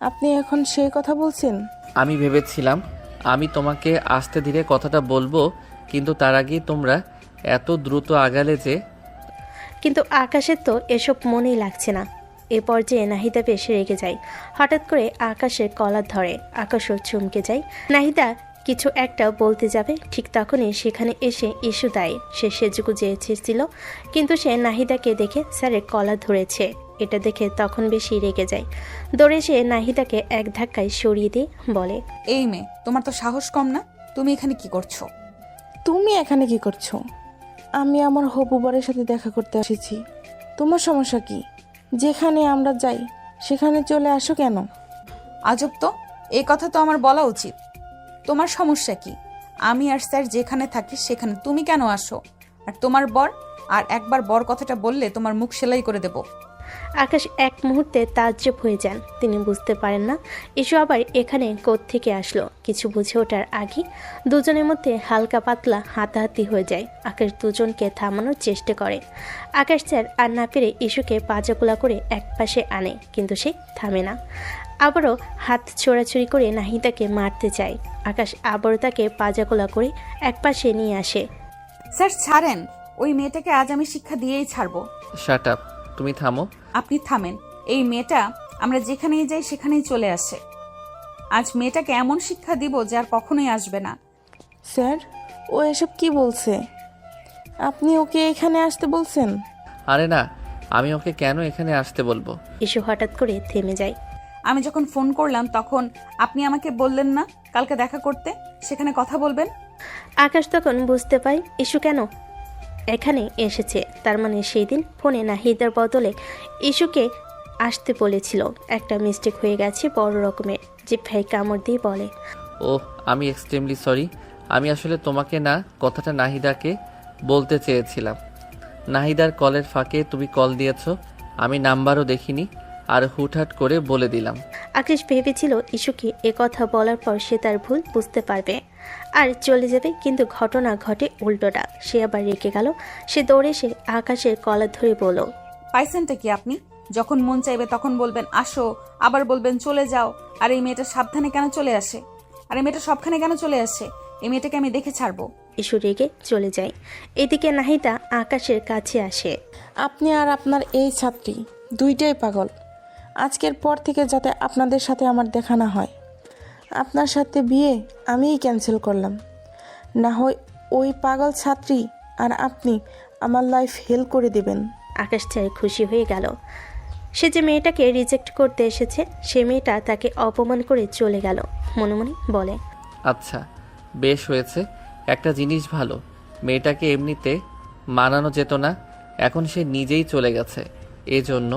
C: আপনি এখন সেই কথা বলছেন?
B: আমি ভেবেছিলাম আমি তোমাকে আস্তে ধীরে কথাটা বলবো, কিন্তু তার আগেই তোমরা এত দ্রুত আগালে যে।
D: কিন্তু আকাশের তো এসব মনেই লাগছে না। এ পর্যায়ে নাহিদা বেশ রেগে যায়। হঠাৎ করে আকাশের কলার ধরে, আকাশও চমকে যায়। নাহিদা কিছু একটা বলতে যাবে, ঠিক তখনই সেখানে এসে ইস্যু দেয়। সে সেজুগুজে এসেছিল, কিন্তু সে নাহিদাকে দেখে স্যারের কলার ধরেছে। এটা দেখে তখন বেশি রেগে যায়। দৌড়ে সে নাহিদাকে এক ধাক্কায় সরিয়ে দিয়ে বলে,
A: এই মেয়ে, তোমার তো সাহস কম না? তুমি এখানে কি করছো?
C: তুমি এখানে কি করছো? আমি আমার হবু বরের সাথে দেখা করতে এসেছি। তোমার সমস্যা কি? যেখানে আমরা যাই সেখানে চলে আসো কেন?
A: আজব তো, এই কথা তো আমার বলা উচিত। তোমার সমস্যা কি? আমি আর স্যার যেখানে থাকি সেখানে তুমি কেন আসো? আর তোমার বর, আর একবার বর কথাটা বললে তোমার মুখ সেলাই করে দেব।
D: আকাশ এক মুহূর্তে তাজ্জব হয়ে যান। তিনি বুঝতে পারেন না ইস্যু আবার এখানে কোত্থেকে আসলো। কিছু বুঝে ওঠার আগে দুজনের মধ্যে হালকা পাতলা হাতাহাতি হয়ে যায়। আকাশ দুজনকে থামানোর চেষ্টা করে। আকাশ স্যার আর না পেরে ইস্যুকে পাজাকুলা করে এক পাশে আনে, কিন্তু সে থামে না। আবারও হাত ছোড়াছুড়ি করে নাহিদাকে মারতে চায়। আকাশ আবারও তাকে পাজাকুলা করে এক পাশে নিয়ে আসে।
A: স্যার ছাড়েন, ওই মেয়েটাকে আজ আমি শিক্ষা দিয়েই ছাড়বো।
B: শাট আপ, তুমি থামো।
A: আপনি থামেন। এই মেয়েটা আমরা যেখানেই যাই সেখানেই চলে আসে। আজ মেয়েটাকে এমন শিক্ষা দিব যে আর কখনোই আসবে না।
C: স্যার, ও এসব কি বলছে? আপনি ওকে এখানে আসতে বলছেন?
B: আরে না, আমি ওকে কেন এখানে আসতে বলবো?
D: ইস্যু হঠাৎ করে থেমে যায়।
A: আমি যখন ফোন করলাম তখন আপনি আমাকে বললেন না কালকে দেখা করতে, সেখানে কথা বলবেন।
D: আকাশ তখন বুঝতে পারে ইস্যু কেন এখানে এসেছে। তার মানে সেই দিন ফোনে নাহিদার বদলে ইস্যুকে আসতে বলেছিল। একটা মিস্টেক হয়ে গেছে বড় রকমের। জিভ্ভাই কামড় দিয়ে বলে,
B: ওহ, আমি এক্সট্রিমলি সরি। আমি আসলে তোমাকে না, কথাটা নাহিদাকে বলতে চেয়েছিলাম। নাহিদার কলের ফাঁকে তুমি কল দিয়েছো, আমি নাম্বারও দেখিনি, আর হুটহাট করে বলে দিলাম।
D: আকাশ ভেবেছিল ইস্যুকে এ কথা বলার পর সে তার ভুল বুঝতে পারবে আর চলে যাবে, কিন্তু ঘটনা ঘটে উল্টোটা। সে আবার রেগে গেল। সে দৌড়ে এসে আকাশের কলার ধরে বলল,
A: পাইছেনটা কি আপনি? যখন মন চাইবে তখন বলবেন আসো, আবার বলবেন চলে যাও। আর এই মেয়েটা সাবধানে কেন চলে আসে? আর এই মেয়েটা সবখানে কেন চলে আসে? এই মেয়েটাকে আমি দেখে ছাড়বো।
D: ইস্যু রেগে চলে যায়। এদিকে নাহিদা আকাশের কাছে আসে।
C: আপনি আর আপনার এই ছাত্রী দুইটাই পাগল। আজকের পর থেকে যাতে আপনাদের সাথে আমার দেখা না হয়। আপনার সাথে বিয়ে আমিই ক্যান্সেল করলাম। না হয় ওই পাগল ছাত্রী আর আপনি আমার লাইফ হেল করে দেবেন।
D: আকাশ চাই খুশি হয়ে গেল। সে যে মেয়েটাকে রিজেক্ট করতে এসেছে, সে মেয়েটা তাকে অপমান করে চলে গেল। মনে মনে বলে,
B: আচ্ছা, বেশ হয়েছে। একটা জিনিস ভালো, মেয়েটাকে এমনিতে মানানো যেত না, এখন সে নিজেই চলে গেছে। এজন্য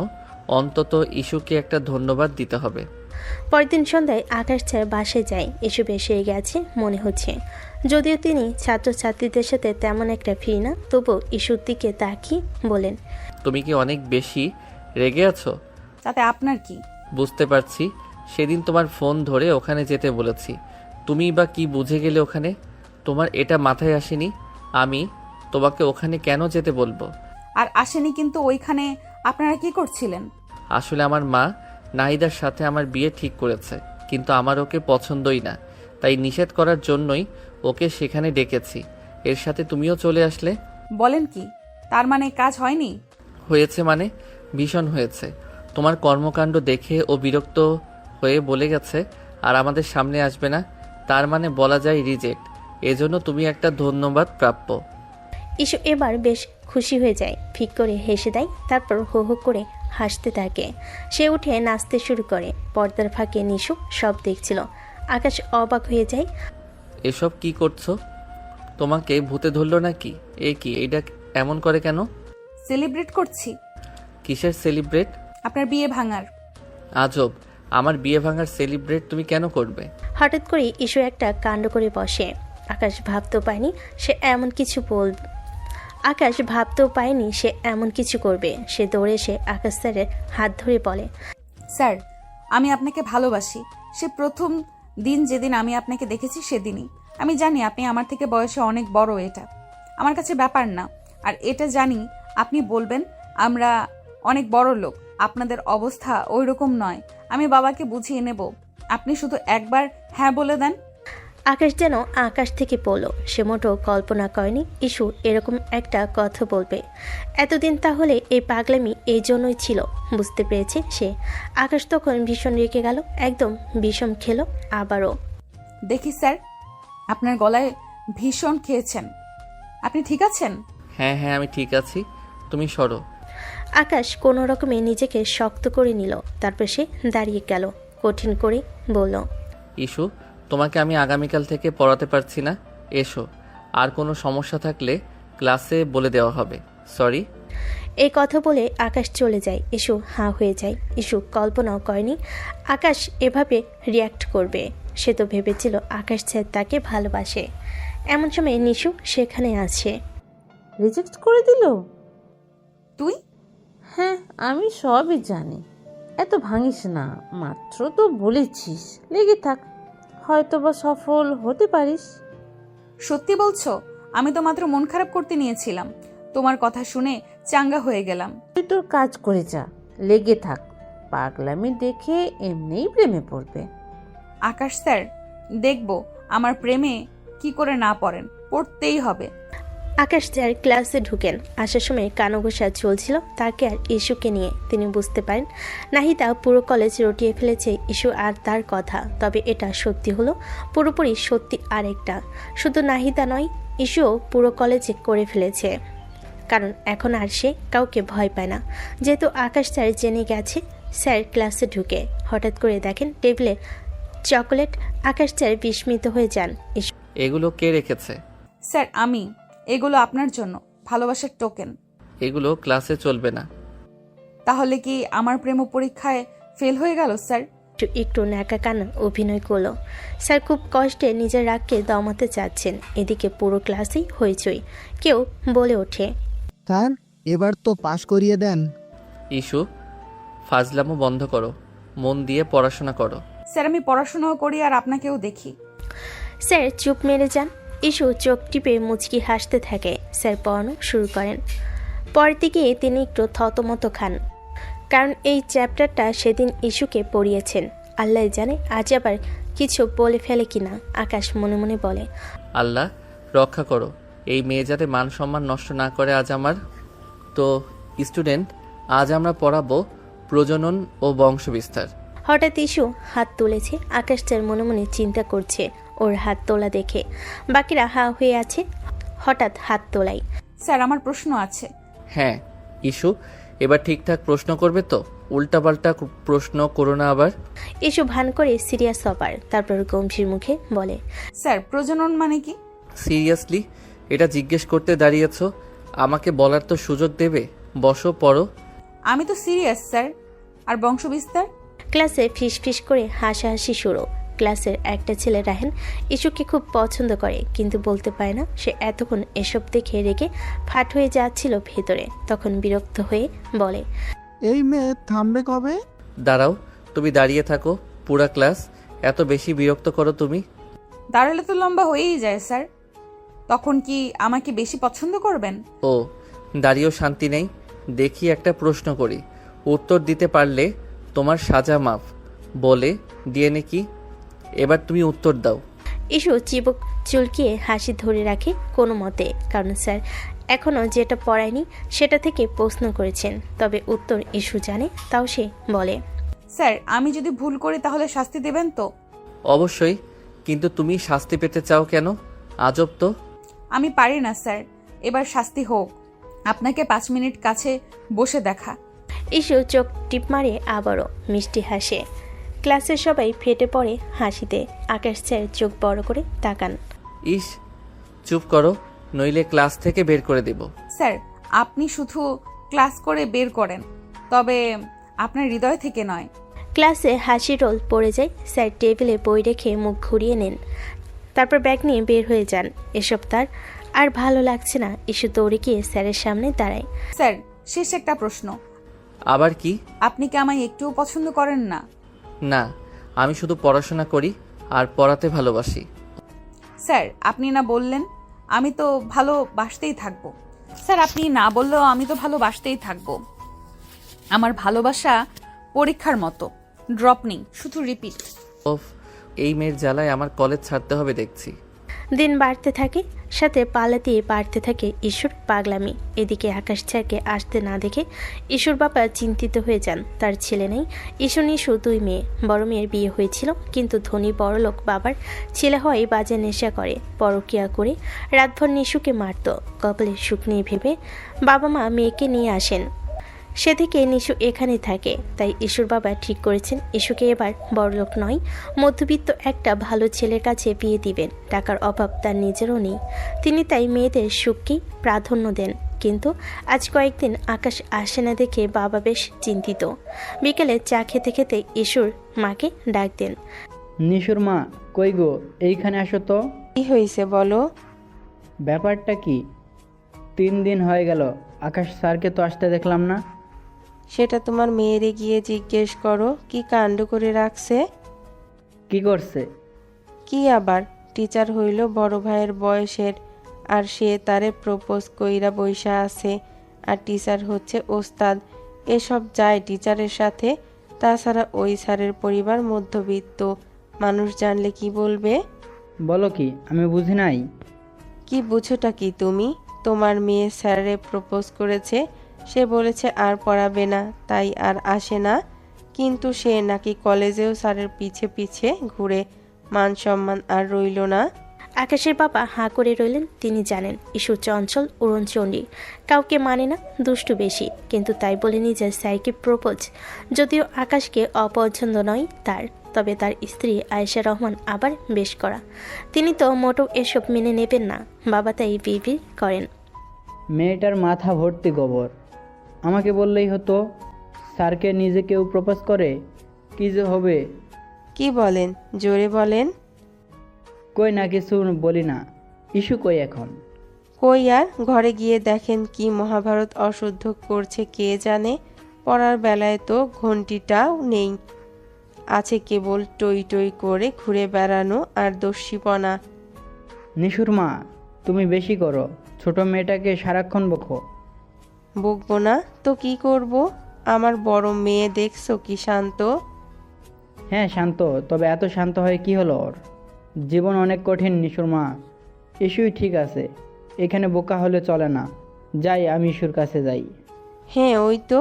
B: অন্তত ইস্যুকে একটা ধন্যবাদ দিতে হবে।
D: পরের দিন সন্ধ্যায় আকাশ স্যার বাসায় যায়। ইস্যু বেশ হয়ে গেছে মনে হচ্ছে। যদিও তিনি ছাত্রছাত্রীদের সাথে তেমন একটা ফ্রি না, তবু ইস্যুর দিকে তাকিয়ে বলেন,
B: তুমি কি অনেক বেশি রেগে আছো?
A: তাতে আপনার কি?
B: বুঝতে পারছি, সেদিন তোমার ফোন ধরে ওখানে যেতে বলেছি, তুমি বা কি বুঝে গেলে ওখানে? তোমার এটা মাথায় আসেনি আমি তোমাকে ওখানে কেন যেতে বলবো?
A: আর আসেনি, কিন্তু ওইখানে আপনারা কি করছিলেন?
B: আসলে আমার মা নাহিদার সাথে আমার বিয়ে ঠিক করেছে, কিন্তু আমার ওকে পছন্দই না, তাই নিষেধ করার জন্যই ওকে সেখানে ডেকেছি। এর সাথে তুমিও চলে আসলে।
A: বলেন কি? তার মানে কাজ হয়নি?
B: হয়েছে মানে ভীষণ হয়েছে। তোমার কর্মকাণ্ড দেখে ও বিরক্ত হয়ে বলে গেছে আর আমাদের সামনে আসবে না। তার মানে বলা যায় রিজেক্ট। এজন্য তুমি একটা ধন্যবাদ প্রাপ্য।
D: ইস্যু এবার বেশ খুশি হয়ে যায়, ফিক করে হেসে দেয়, তারপর হো হো করে হাসতে থাকে। সে উঠে নাচতে শুরু করে। পর্দার ফাঁকে নিশু সব দেখছিল। আকাশ অবাক হয়ে যায়।
B: এসব কি করছো? তোমাকে ভূতে ধরলো নাকি? এ কি, এটা এমন করে কেন?
A: সেলিব্রেট করছি।
B: কিসের সেলিব্রেট?
A: আপনার বিয়ে ভাঙার।
B: আজব, আমার বিয়ে ভাঙার সেলিব্রেট তুমি কেন করবে?
D: হঠাৎ করে ইস্যু একটা কাণ্ড করে বসে। আকাশ ভাবতেও পায়নি সে এমন কিছু করবে। সে দৌড়ে এসে আকাশ স্যারের হাত ধরে বলে,
A: স্যার, আমি আপনাকে ভালোবাসি। সে প্রথম দিন যেদিন আমি আপনাকে দেখেছি সেদিনই। আমি জানি আপনি আমার থেকে বয়সে অনেক বড়, এটা আমার কাছে ব্যাপার না। আর এটা জানি আপনি বলবেন আমরা অনেক বড় লোক, আপনাদের অবস্থা ওই রকম নয়। আমি বাবাকে বুঝিয়ে নেব, আপনি শুধু একবার হ্যাঁ বলে দেন।
D: আকাশ যেন আকাশ থেকে পড়ল। সে মোটো কল্পনা করেনি ইস্যু এরকম একটা কথা বলবে। এতদিন তাহলে এই পাগলামি এই জন্যই ছিল, বুঝতে পেরেছে সে। আকাশ তখন ভীষণ রেগে গেল, একদম বিষম খেলো আবারও।
A: দেখি স্যার, আপনার গলায় ভীষণ খেয়েছেন, আপনি ঠিক আছেন?
B: হ্যাঁ হ্যাঁ, আমি ঠিক আছি, তুমি সরো।
D: আকাশ কোনো রকমে নিজেকে শক্ত করে নিল, তারপর সে দাঁড়িয়ে গেল, কঠিন করে বলল,
B: ইস্যু, তোমাকে আমি আগামীকাল থেকে পড়াতে পারছি না, এসো। আর কোনো সমস্যা থাকলে ক্লাসে বলে দেওয়া হবে। সরি।
D: এই কথা বলে আকাশ চলে যায়। ইস্যু হাঁ হয়ে যায়। ইস্যু কল্পনাও করেনি আকাশ এভাবে রিয়্যাক্ট করবে। সে তো ভেবেছিল আকাশ স্যার তাকে ভালোবাসে। এমন সময় নিশু সেখানে আছে।
H: রিজেক্ট করে দিল?
A: তুই?
H: হ্যাঁ, আমি সবই জানি। এত ভাঙিস না, মাত্র তো বলেছিস, লেগে থাক, হয়তো বা সফল হতে পারিস।
A: সত্যি বলছো? আমি তো মাত্র মন খারাপ করতে নিয়েছিলাম, তোমার কথা শুনে চাঙ্গা হয়ে গেলাম।
H: তুই তোর কাজ করে যা, লেগে থাক, পাগলামি দেখে এমনিই প্রেমে পড়বে।
A: আকাশ স্যার, দেখবো আমার প্রেমে কি করে না পড়েন, পড়তেই হবে।
D: আকাশ স্যার ক্লাসে ঢুকেন। আসার সময় কানঘোষা চলছিল তাকে আর ইস্যুকে নিয়ে। তিনি বুঝতে পারেন নাহিদা পুরো কলেজ রটিয়ে ফেলেছে ইস্যু আর তার কথা। তবে এটা সত্যি হলো পুরোপুরি সত্যি আরেকটা। শুধু নাহিদা নয়, ইস্যুও পুরো কলেজে করে ফেলেছে। কারণ এখন আর সে কাউকে ভয় পায় না, যেহেতু আকাশ স্যার জেনে গেছে। স্যার ক্লাসে ঢুকে হঠাৎ করে দেখেন টেবিলে চকোলেট। আকাশ স্যার বিস্মিত হয়ে যান। ইস্যু,
B: এগুলো কে রেখেছে?
A: স্যার আমি, এগুলো আপনার জন্য, ভালোবাসার টোকেন।
B: এগুলো ক্লাসে চলবে না।
A: তাহলে কি আমার প্রেম পরীক্ষায় ফেল হয়ে গেল স্যার?
D: একটু ন্যাকা কান্না অভিনয় করলো। স্যার খুব কষ্টে নিজের রাগকে দমাতে চাচ্ছেন। এদিকে পুরো ক্লাসেই হইচই। কেউ বলে ওঠে,
K: স্যার এবার তো পাশ করিয়ে দেন।
B: ইস্যু, ফাজলামো বন্ধ করো, মন দিয়ে পড়াশোনা করো।
A: স্যার আমি পড়াশোনাও করি আর আপনাকেও দেখি।
D: স্যার চুপ মেরে যান। ইস্যু চোখ টিপে মুচকি হাসতে থাকে। স্যার পড়ানো শুরু করেন। পরের দিকে তিনি একটু থতমত খান, কারণ এই চ্যাপ্টারটা সেদিন ইস্যুকে পড়িয়েছেন। আল্লাহ জানে আজ আবার কিছু বলে ফেলে কিনা। আকাশ মনে মনে বলে,
B: আল্লাহ রক্ষা করো, এই মেয়ে যাতে মান সম্মান নষ্ট না করে আজ আমার। তো স্টুডেন্ট, আজ আমরা পড়াবো প্রজনন ও বংশবিস্তার।
D: হঠাৎ ইস্যু হাত তুলেছে। আকাশ স্যার মনে মনে চিন্তা করছে ওর হাত তোলা দেখে। বাকিরা হা হয়ে আছে। হঠাৎ হাত তোলাই।
A: স্যার আমার প্রশ্ন আছে।
B: হ্যাঁ ইস্যু, এবার ঠিকঠাক প্রশ্ন করবে তো? উল্টাপাল্টা প্রশ্ন করো না আবার।
D: ইস্যু ভান করে সিরিয়াস হবার, তারপর গম্ভীর মুখে বলে,
A: স্যার প্রজনন মানে কি?
B: সিরিয়াসলি এটা জিজ্ঞেস করতে দাঁড়িয়েছো? আমাকে বলার তো সুযোগ দেবে। বসো, পড়ো।
A: আমি তো সিরিয়াস স্যার। আর বংশবিস্তার?
D: ক্লাসে ফিস ফিস করে হাসাহাসি শুরু। ক্লাসের একটা ছেলে রাহেন ইস্যুকে খুব পছন্দ করে, কিন্তু বলতে পারে না। সে এতক্ষণ এসব দেখে রেগে ফাট হয়ে যাচ্ছিল ভেতরে। তখন বিরক্ত হয়ে বলে,
K: এই মেয়ে থামবে কবে?
B: দাঁড়াও, তুমি দাঁড়িয়ে থাকো। পুরা ক্লাস এত বেশি বিরক্ত করো তুমি।
A: দাঁড়ালে তো লম্বা হয়েই যায় স্যার, তখন কি আমাকে বেশি পছন্দ করবেন?
B: ও, দাঁড়িয়েও শান্তি নেই। দেখি একটা প্রশ্ন করি, উত্তর দিতে পারলে তোমার সাজা মাফ। বলে ডিএনএ কি? এবার তুমি উত্তর দাও।
D: ইস্যু চিবুক চুলকিয়ে হাসি ধরে রাখে কোনো মতে, কারণ স্যার এখনও যেটা পড়ায়নি সেটা থেকে প্রশ্ন করেছেন। তবে উত্তর ইস্যু জানে, তাও সে বলে,
A: স্যার আমি যদি ভুল করি তাহলে শাস্তি দেবেন তো?
B: অবশ্যই, কিন্তু তুমি শাস্তি পেতে চাও কেন? আজব তো।
A: আমি পারি না স্যার, এবার শাস্তি হোক। আপনাকে 5 মিনিট কাছে বসে দেখা।
D: ইস্যু চোখ টিপ মারে আবারও মিষ্টি হাসে। ক্লাসের সবাই ফেটে পড়ে হাসিতে। আকাশ স্যার চোখ বড় করে তাকান।
B: ইস, চুপ করো, নইলে ক্লাস থেকে বের করে দেব।
A: স্যার আপনি শুধু ক্লাস করে বের করেন, তবে আপনার হৃদয় থেকে নয়।
D: ক্লাসে হাসি রোল পড়ে যায়। স্যার টেবিলে বই রেখে মুখ ঘুরিয়ে নেন, তারপর ব্যাগ নিয়ে বের হয়ে যান। এসব তার আর ভালো লাগছে না। ইস্যু দৌড়ে গিয়ে স্যারের সামনে দাঁড়ায়।
A: স্যার শেষ একটা প্রশ্ন।
B: আবার কি?
A: আপনি কি আমায় একটুও পছন্দ করেন না?
B: না, আমি শুধু পড়াশোনা করি আর পড়াতে ভালোবাসি।
A: স্যার আপনি না বললেন আমি তো ভালোবাসতেই থাকবো। স্যার আপনি না বললেও আমি তো ভালোবাসতেই থাকবো। আমার ভালোবাসা পরীক্ষার মতো, ড্রপ নেই, শুধু রিপিট।
B: ওফ, এই মেয়ের জ্বালায় আমার কলেজ ছাড়তে হবে দেখছি।
D: দিন বাড়তে থাকে, সাথে পালাতেই বাড়তে থাকে ঈশ্বর পাগলামি। এদিকে আকাশ স্যারকে আসতে না দেখে ঈশ্বর বাবা চিন্তিত হয়ে যান। তার ছেলে নেই। ঈশ্বর নিশু 2 মেয়ে। বড় মেয়ের বিয়ে হয়েছিল, কিন্তু ধনী বড়লোক বাবার ছেলে হয়ে বাজে নেশা করে, পরকিয়া করে রাতভর নিশুকে মারত। কপালের সুখ নিয়ে ভেবে বাবা মা মেয়েকে নিয়ে আসেন। সে থেকে নিশু এখানে থাকে। তাই ঈশ্বর বাবা ঠিক করেছেন ইস্যুকে এবার বড়লোক নয়, মধ্যবিত্ত একটা ভালো ছেলের কাছে বিয়ে দিবেন। টাকার অভাব তার নিজেরও নেই। তিনি তাই মেয়েদের সুখকেই প্রাধান্য দেন। কিন্তু আজ কয়েকদিন আকাশ আসে না দেখে বাবা বেশ চিন্তিত। বিকেলে চা খেতে খেতে ঈশ্বর মাকে ডাক দেন।
L: নিশুর মা, কই গো, এইখানে আসো তো।
C: কি হয়েছে বলো?
L: ব্যাপারটা কি? 3 দিন হয়ে গেল, আকাশ স্যারকে তো আসতে দেখলাম না।
C: সেটা তোমার মেয়েরে গিয়ে জিজ্ঞেস করো, কি কাণ্ড করে রাখছে।
L: কি করছে?
C: কি আবার, টিচার হইল বড় ভাইয়ের বয়সের, আর সে তারে প্রপোজ কইরা বইসা আছে। আর টিচার হচ্ছে ওস্তাদ। এসব যায় টিচারের সাথে। তাছাড়া ওই স্যারের পরিবার মধ্যবিত্ত, মানুষ জানলে কি বলবে?
L: বলো কি, আমি বুঝি নাই।
C: কি বুঝোটা কি তুমি? তোমার মেয়ে স্যারে প্রপোজ করেছে, সে বলেছে আর পড়াবে না, তাই আর আসে না। কিন্তু সে নাকি কলেজেও স্যারের পিছে পিছে ঘুরে, মান সম্মান আর রইল না।
D: আকাশের বাবা হাঁ করে রইলেন। তিনি জানেন ইস্যু চঞ্চল, উড়নচণ্ডী, কাউকে মানে না, দুষ্টু বেশি। কিন্তু তাই বলে নিজের স্যারকে প্রপোজ, যদিও আকাশকে অপছন্দ নয় তার, তবে তার স্ত্রী আয়েশা রহমান আবার বেশ করা। তিনি তো মোটেও এসব মেনে নেবেন না। বাবা তাই বিড়বিড় করেন।
L: মেয়েটার মাথা ভর্তি গোবর। আমাকে বললেই হতো। স্যারকে নিজে কেউ প্রপোজ করে, কি যে হবে।
C: কি বলেন, জোরে বলেন।
L: কই না, কিছু বলি না। ইস্যু কই এখন?
C: কই আর, ঘরে গিয়ে দেখেন কি মহাভারত অশুদ্ধ করছে কে জানে। পড়ার বেলায় তো ঘন্টিটাও নেই, আছে কেবল টই টই করে ঘুরে বেড়ানো আর দস্যিপনা।
L: নিশুর মা, তুমি বেশি করো। ছোট মেয়েটাকে সারাক্ষণ বকো।
C: বকবো না তো কি করব? আমার বড় মেয়ে দেখছো কি শান্ত।
L: হ্যাঁ শান্ত, তবে এত শান্ত হয়ে কি হলো ওর? জীবন অনেক কঠিন নিশুর মা। ইস্যুই ঠিক আছে, এখানে বোকা হলে চলে না। যাই, আমি ইস্যুর কাছে যাই।
C: হ্যাঁ ওই তো,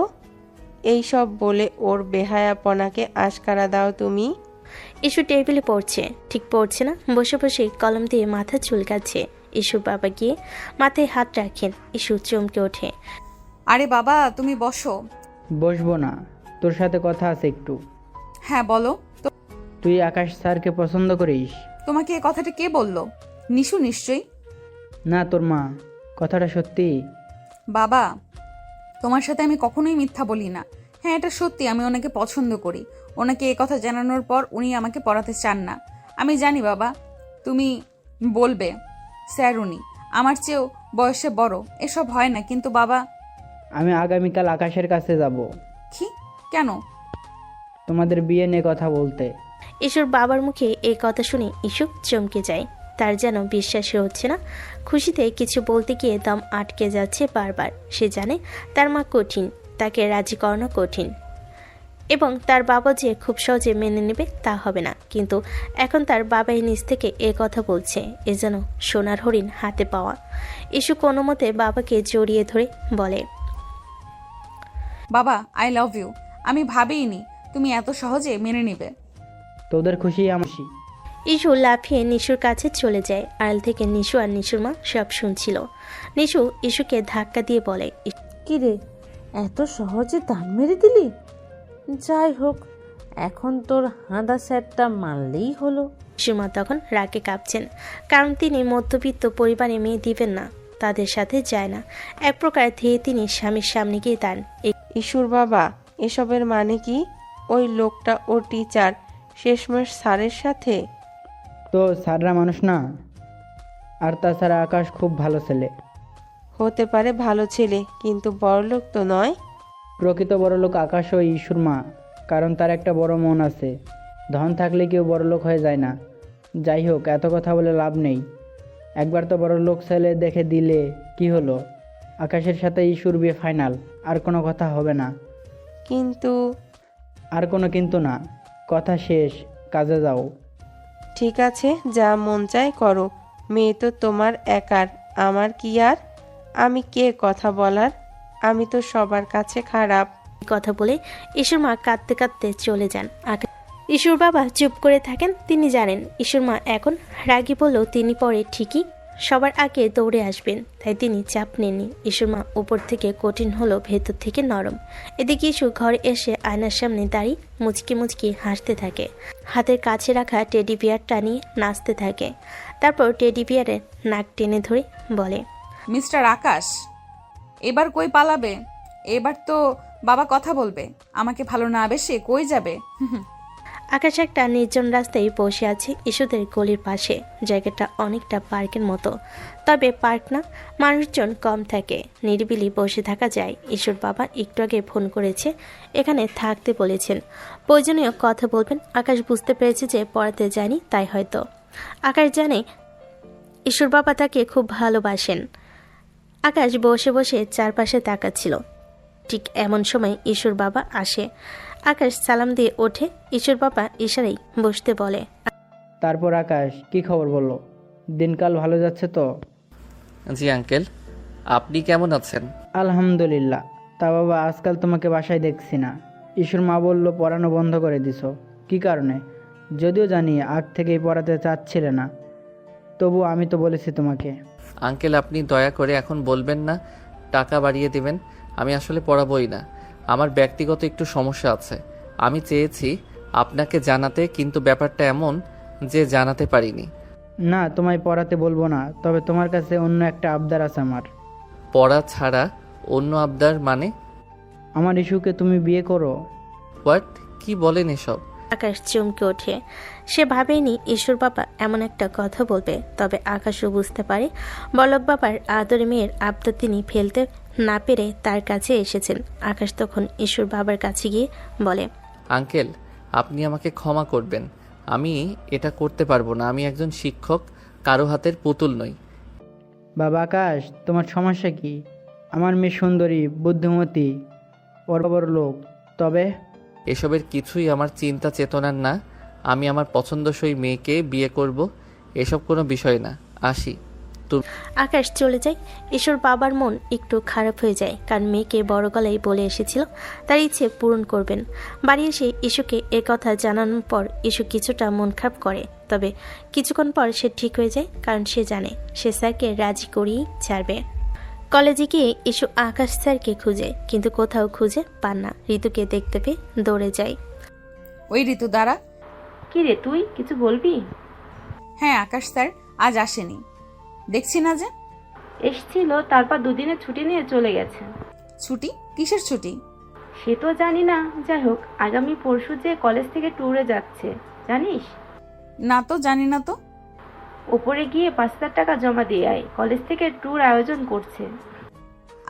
C: এই সব বলে ওর বেহায়াপনাকে আশকারা দাও তুমি।
D: ইস্যু টেবিলে পড়ছে, ঠিক পড়ছে না, বসে বসে কলম দিয়ে মাথা চুলকাচ্ছে। ইস্যুর বাবা গিয়ে মাথায় হাত রাখেন। ইস্যু চমকে ওঠে।
A: আরে বাবা, তুমি বসো।
L: বসবো না, তোর সাথে কথা আছে একটু।
A: হ্যাঁ বলো।
L: তুই আকাশ স্যারকে পছন্দ করিস?
A: তোমাকে এই কথাটা কে বললো? নিশু নিশ্চয়ই।
L: না, তোর মা। কথাটা সত্যি?
A: বাবা, তোমার সাথে আমি কখনোই মিথ্যা বলি না। হ্যাঁ, এটা সত্যি, আমি ওনাকে পছন্দ করি। ওনাকে এই কথা জানানোর পর উনি আমাকে পড়াতে চান না। আমি জানি বাবা, তুমি বলবে স্যার উনি আমার চেয়েও বয়সে বড়, এসব হয় না, কিন্তু বাবা।
L: আমি আগামীকাল আকাশের কাছে যাব।
A: কি? কেন?
L: তোমাদের বিয়ে নিয়ে কথা বলতে।
D: ইস্যুর বাবার মুখে এই কথা শুনে ইস্যু চমকে যায়। তার যেন বিশ্বাসই হচ্ছে না। খুশিতে কিছু বলতে গিয়ে দম আটকে যাচ্ছে বারবার। সে জানে তার মা কঠিন, তাকে রাজি করানো কঠিন, এবং তার বাবা যে খুব সহজে মেনে নেবে তা হবে না। কিন্তু এখন তার বাবাই নিজ থেকে এ কথা বলছে, এ যেন সোনার হরিণ হাতে পাওয়া। ইস্যু কোনো মতে বাবাকে জড়িয়ে ধরে বলে,
A: বাবা, আই লাভ ইউ। আমি ভাবিনি তুমি এত সহজে মেনে নেবে।
L: তোদের খুশি আমার খুশি।
D: ইস্যু লাফিয়ে নিশুর কাছে চলে যায়। আড়াল থেকে নিশু আর নিশুর মা সব শুনছিল। নিশু ইস্যুকে ধাক্কা দিয়ে বলে,
H: কি রে, এত সহজে দান মেরে দিলি? যাই হোক, এখন তোর হাঁদা স্যারটা মানলেই হলো।
D: ইস্যুর মা তখন রাগে কাঁপছেন, কারণ তিনি মধ্যবিত্ত পরিবারে মেয়ে দিবেন না, তাদের সাথে যায় না। এক প্রকার ধেয়ে তিনি স্বামীর সামনে গিয়ে দান।
C: ঈশ্বর বাবা, এসবের মানে কি? ওই লোকটা ও টিচার, শেষমেশ স্যারের সাথে।
L: তো স্যাররা মানুষ না? আর তাছাড়া আকাশ খুব ভালো ছেলে।
C: হতে পারে ভালো ছেলে, কিন্তু বড়লোক তো নয়।
L: প্রকৃত বড়লোক আকাশ ও ইস্যুর মা, কারণ তার একটা বড় মন আছে। ধন থাকলে কেউ বড়লোক হয়ে যায় না। যাই হোক, এত কথা বলে লাভ নেই। একবার তো বড়লোক ছেলে দেখে দিলে কি হলো? আকাশের সাথে ইস্যুর বিয়ে ফাইনাল, আর কোনো কথা হবে না।
C: কিন্তু
L: আর কোনো কিন্তু না, কথা শেষ, কাজে যাও।
C: ঠিক আছে, যা মন চায় করো। মেয়ে তো তোমার একার, আমার কি আর? আমি কে কথা বলার? আমি তো সবার কাছে খারাপ।
D: কথা বলে ইসুর মা কাঁদতে কাঁদতে চলে যান। ইসুর বাবা চুপ করে থাকেন। তিনি জানেন ইসুর মা এখন রাগী বললেও তিনি পরে ঠিকই সবার আগে দৌড়ে আসবেন, তাই তিনি চাপ নেননি। ইসুর মা উপর থেকে কঠিন হলো, ভেতর থেকে নরম। এদিকে ইসু ঘরে এসে আয়নার সামনে দাঁড়িয়ে মুচকি মুচকি হাসতে থাকে। হাতের কাছে রাখা টেডি বিয়ারটা নিয়ে নাচতে থাকে। তারপর টেডি বিয়ারের নাক টেনে ধরে বলে,
A: মিস্টার আকাশ, এবার কই পালাবে? এবার তো বাবা কথা বলবে। আমাকে ভালো না বেশে কই যাবে?
D: আকাশ একটা নির্জন রাস্তায় বসে আছে ইস্যুদের গলির পাশে। জায়গাটা অনেকটা পার্কের মতো, তবে পার্ক না, মানুষজন কম থাকে, নিরিবিলি বসে থাকা যায়। ইস্যুর বাবা একটু আগে ফোন করেছে, এখানে থাকতে বলেছেন, প্রয়োজনীয় কথা বলবেন। আকাশ বুঝতে পেরেছে যে পড়াতে যায়নি, তাই হয়তো। আকাশ জানে ইস্যুর বাবা তাকে খুব ভালোবাসেন। আকাশ বসে বসে চারপাশে তাকাচ্ছিল। ঠিক এমন সময় ইস্যুর বাবা আসে। আকাশ সালাম দিয়ে ওঠে। ইসুর বাবা ইশারাই বসতে বলে।
L: তারপর আকাশ কি খবর বললো? দিনকাল ভালো যাচ্ছে তো?
B: জি আঙ্কেল, আপনি কেমন আছেন?
L: আলহামদুলিল্লাহ। তা বাবা, আজকাল তোমাকে বাসায় দেখছি না। ইসুর মা বলল পড়ানো বন্ধ করে দিছো, কি কারণে? যদিও জানি আগ থেকেই পড়াতে চাচ্ছিলে না, তবু আমি তো বলেছি তোমাকে।
B: আঙ্কেল, আপনি দয়া করে এখন বলবেন না টাকা বাড়িয়ে দিবেন। আমি আসলে পড়াবই না, আমার ব্যক্তিগত একটু সমস্যা আছে। আমি চেয়েছি আপনাকে জানাতে, কিন্তু ব্যাপারটা এমন যে জানাতে পারিনি।
L: না, তোমায় পড়াতে বলবো না, তবে তোমার কাছে অন্য একটা আবদার আছে আমার।
B: পড়া ছাড়া অন্য আবদার মানে?
L: আমার ইস্যুকে তুমি বিয়ে করো।
B: হোয়াট? কি বলেন এসব?
D: আকাশ চমকে ওঠে। সে ভাবেনি ইসুর বাবা এমন একটা কথা বলবে। তবে আকাশও বুঝতে পারে বলক বাবার আদরে মেয়ের আবদার তিনি ফেলতে না পেরে তার কাছে এসেছেন। আকাশ তখন ইসুর বাবার কাছে গিয়ে বলে,
B: আঙ্কেল, আপনি আমাকে ক্ষমা করবেন, আমি এটা করতে পারবো না। আমি একজন শিক্ষক, কারো হাতের পুতুল নই।
L: বাবা আকাশ, তোমার সমস্যা কি? আমার মেয়ে সুন্দরী, বুদ্ধিমতী, বড় লোক, তবে
B: এসবের কিছুই আমার চিন্তা চেতনার না। আমি আমার পছন্দসই মেয়েকে বিয়ে করব, এসব কোনো বিষয় না। আসি।
D: আকাশ চলে যায়। ইসুর বাবার মন একটু খারাপ হয়ে যায়, কারণ মেয়েকে বড় গলায় বলে এসেছিল তার ইচ্ছে পূরণ করবেন। বাড়ি এসে ইসুকে এ কথা জানানোর পর ইসু কিছুটা মন খারাপ করে, তবে কিছুক্ষণ পর সে ঠিক হয়ে যায়, কারণ সে জানে সে স্যারকে রাজি করিয়েই ছাড়বে। কলেজে গিয়ে ইসু আকাশ স্যারকে খুঁজে, কিন্তু কোথাও খুঁজে পান না। ঋতুকে দেখতে পেয়ে দৌড়ে যায়।
A: ওই ঋতু, দাঁড়া।
G: কি রে, তুই কিছু বলবি?
A: হ্যাঁ, আকাশ স্যার আজ আসেনি, দেখছি না যে।
G: এসছিল, তারপর দুদিনের ছুটি নিয়ে চলে গেছে।
A: ছুটি? কিসের ছুটি?
G: সে তো জানি না, যাই হোক আগামী পরশু যে কলেজ থেকে ট্যুরে যাচ্ছে, জানিস?
A: না তো, জানি না তো।
G: ওপরে গিয়ে 5,000 টাকা জমা দিয়ে আয়, কলেজ থেকে ট্যুর আয়োজন করছে।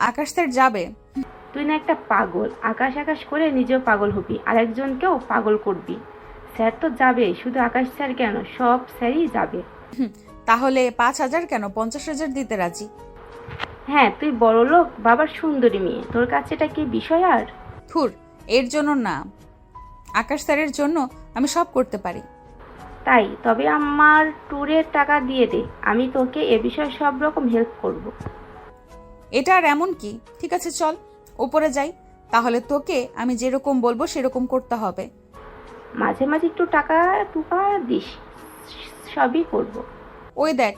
A: আকাশ স্যার যাবে?
G: তুই না একটা পাগল, আকাশ আকাশ করে নিজেও পাগল হবি, আরেকজনকেও পাগল করবি। স্যার তো যাবে, শুধু আকাশ স্যার কেন, সব স্যারই যাবে।
A: তাহলে 5,000 কেন, 50,000 দিতে রাজি।
G: হ্যাঁ, তুই বড় লোক, বাবার সুন্দরী মেয়ে, তোর কাছে এটা কি বিষয়? আর
A: থুর, এর জন্য না, আকাশ স্যারের জন্য আমি সব করতে পারি।
G: তাই? তবে আমার ট্যুরের টাকা দিয়ে দে, আমি তোকে এ বিষয়ে সব রকম হেল্প করব।
A: এটা আর এমন কি? ঠিক আছে, চল উপরে যাই। তাহলে তোকে আমি যেরকম বলবো সেরকম করতে হবে।
G: মাঝে মাঝে একটু টাকা টুকা দিস, সবই করব।
A: ওই দেখ,